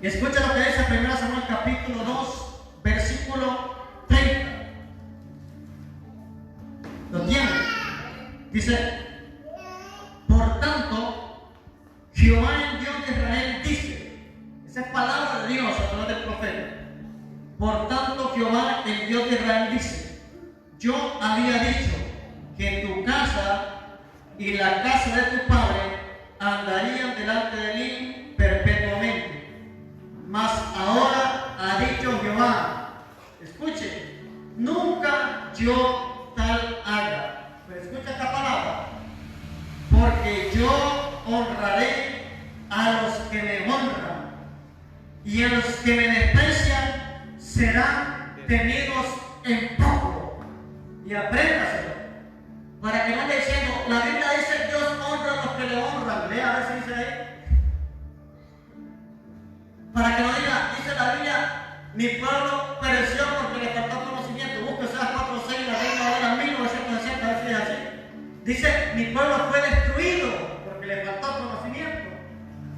Y escucha lo que dice 1 Samuel capítulo 2, versículo 30. ¿Lo tiene? Dice: por tanto, Jehová, el Dios de Israel, dice, esa es palabra de Dios a través del profeta. Por tanto, Jehová, el Dios de Israel, dice: yo había dicho que tu casa y la casa de tu padre andarían delante de mí perpetuamente. Mas ahora ha dicho Jehová, escuche, nunca yo tal haga. Pero escucha esta palabra: porque yo honraré a los que me honran, y a los que me desprecian serán tenidos en poco. Y apréndaselo, para que no ande diciendo, la Biblia dice Dios honra a los que le honran. Lea a ver si dice ahí. Para que no diga, dice la Biblia, mi pueblo pereció porque le faltó conocimiento. Busque Oseas 4:6, la Reina Valera 1960, a ver si es así. Dice, mi pueblo fue destruido porque le faltó conocimiento.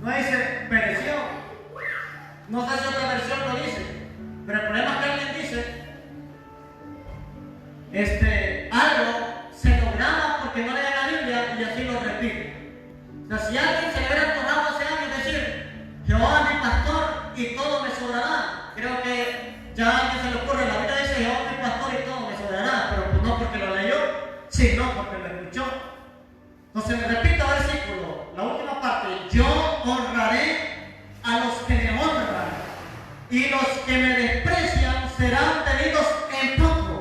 No dice, pereció. No sé si otra versión lo dice, pero el problema es que alguien dice, algo se lo graba porque no lee la Biblia y así lo repite. O sea, si alguien se le hubiera antojado hace años decir, Jehová es mi pastor y todo me sobrará, creo que ya a alguien se le ocurre. La Biblia dice, Jehová es mi pastor y todo me sobrará, pero pues no porque lo leyó, sino porque lo escuchó. Entonces, repito el versículo, la última parte: yo honraré a los que me honran, y los que me desprecian serán tenidos en poco.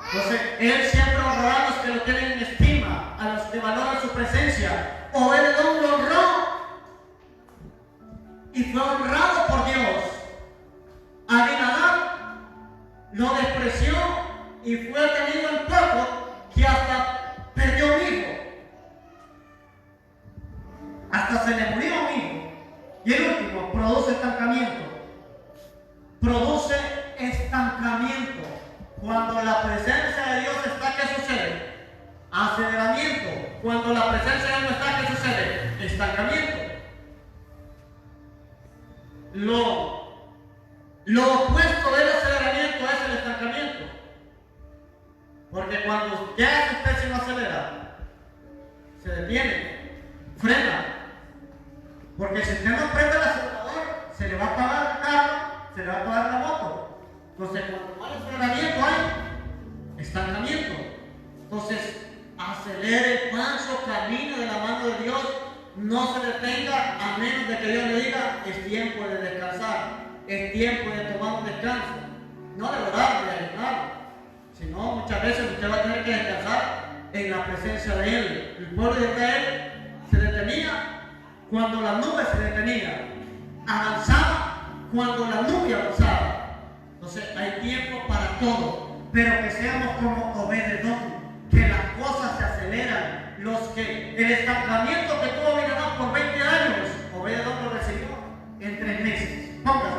Entonces, Él siempre honrará a los que lo tienen en estima, a los que valoran su presencia. Obed-edom lo honró y fue honrado por Dios. Abinadab lo despreció y fue tenido en poco, que hasta perdió un hijo. Hasta se le murió un hijo. Y el último, produce estancamiento. Produce estancamiento. Cuando la presencia de Dios está, ¿qué sucede? Aceleramiento. Cuando la presencia de Dios no está, ¿qué sucede? Estancamiento. Lo opuesto del aceleramiento es el estancamiento. Porque cuando ya su especie no acelera, se detiene, frena. Porque si usted no prende el acelerador, se le va a apagar el carro, se le va a apagar la moto. Entonces, cuando no hay aceleramiento, hay estancamiento. Entonces, acelere, paso, camine de la mano de Dios. No se detenga a menos de que Dios le diga, es tiempo de descansar, es tiempo de tomar un descanso. No de orar, de ayunar, sino muchas veces usted va a tener que descansar en la presencia de Él. El pueblo de Israel se detenía cuando la nube se detenía, avanzaba cuando la nube avanzaba. Entonces hay tiempo para todo, pero que seamos como Obed-edom, que las cosas se aceleran. El estancamiento que tuvo Abinadab por 20 años, Obed-edom lo recibió en 3 meses. Póngase.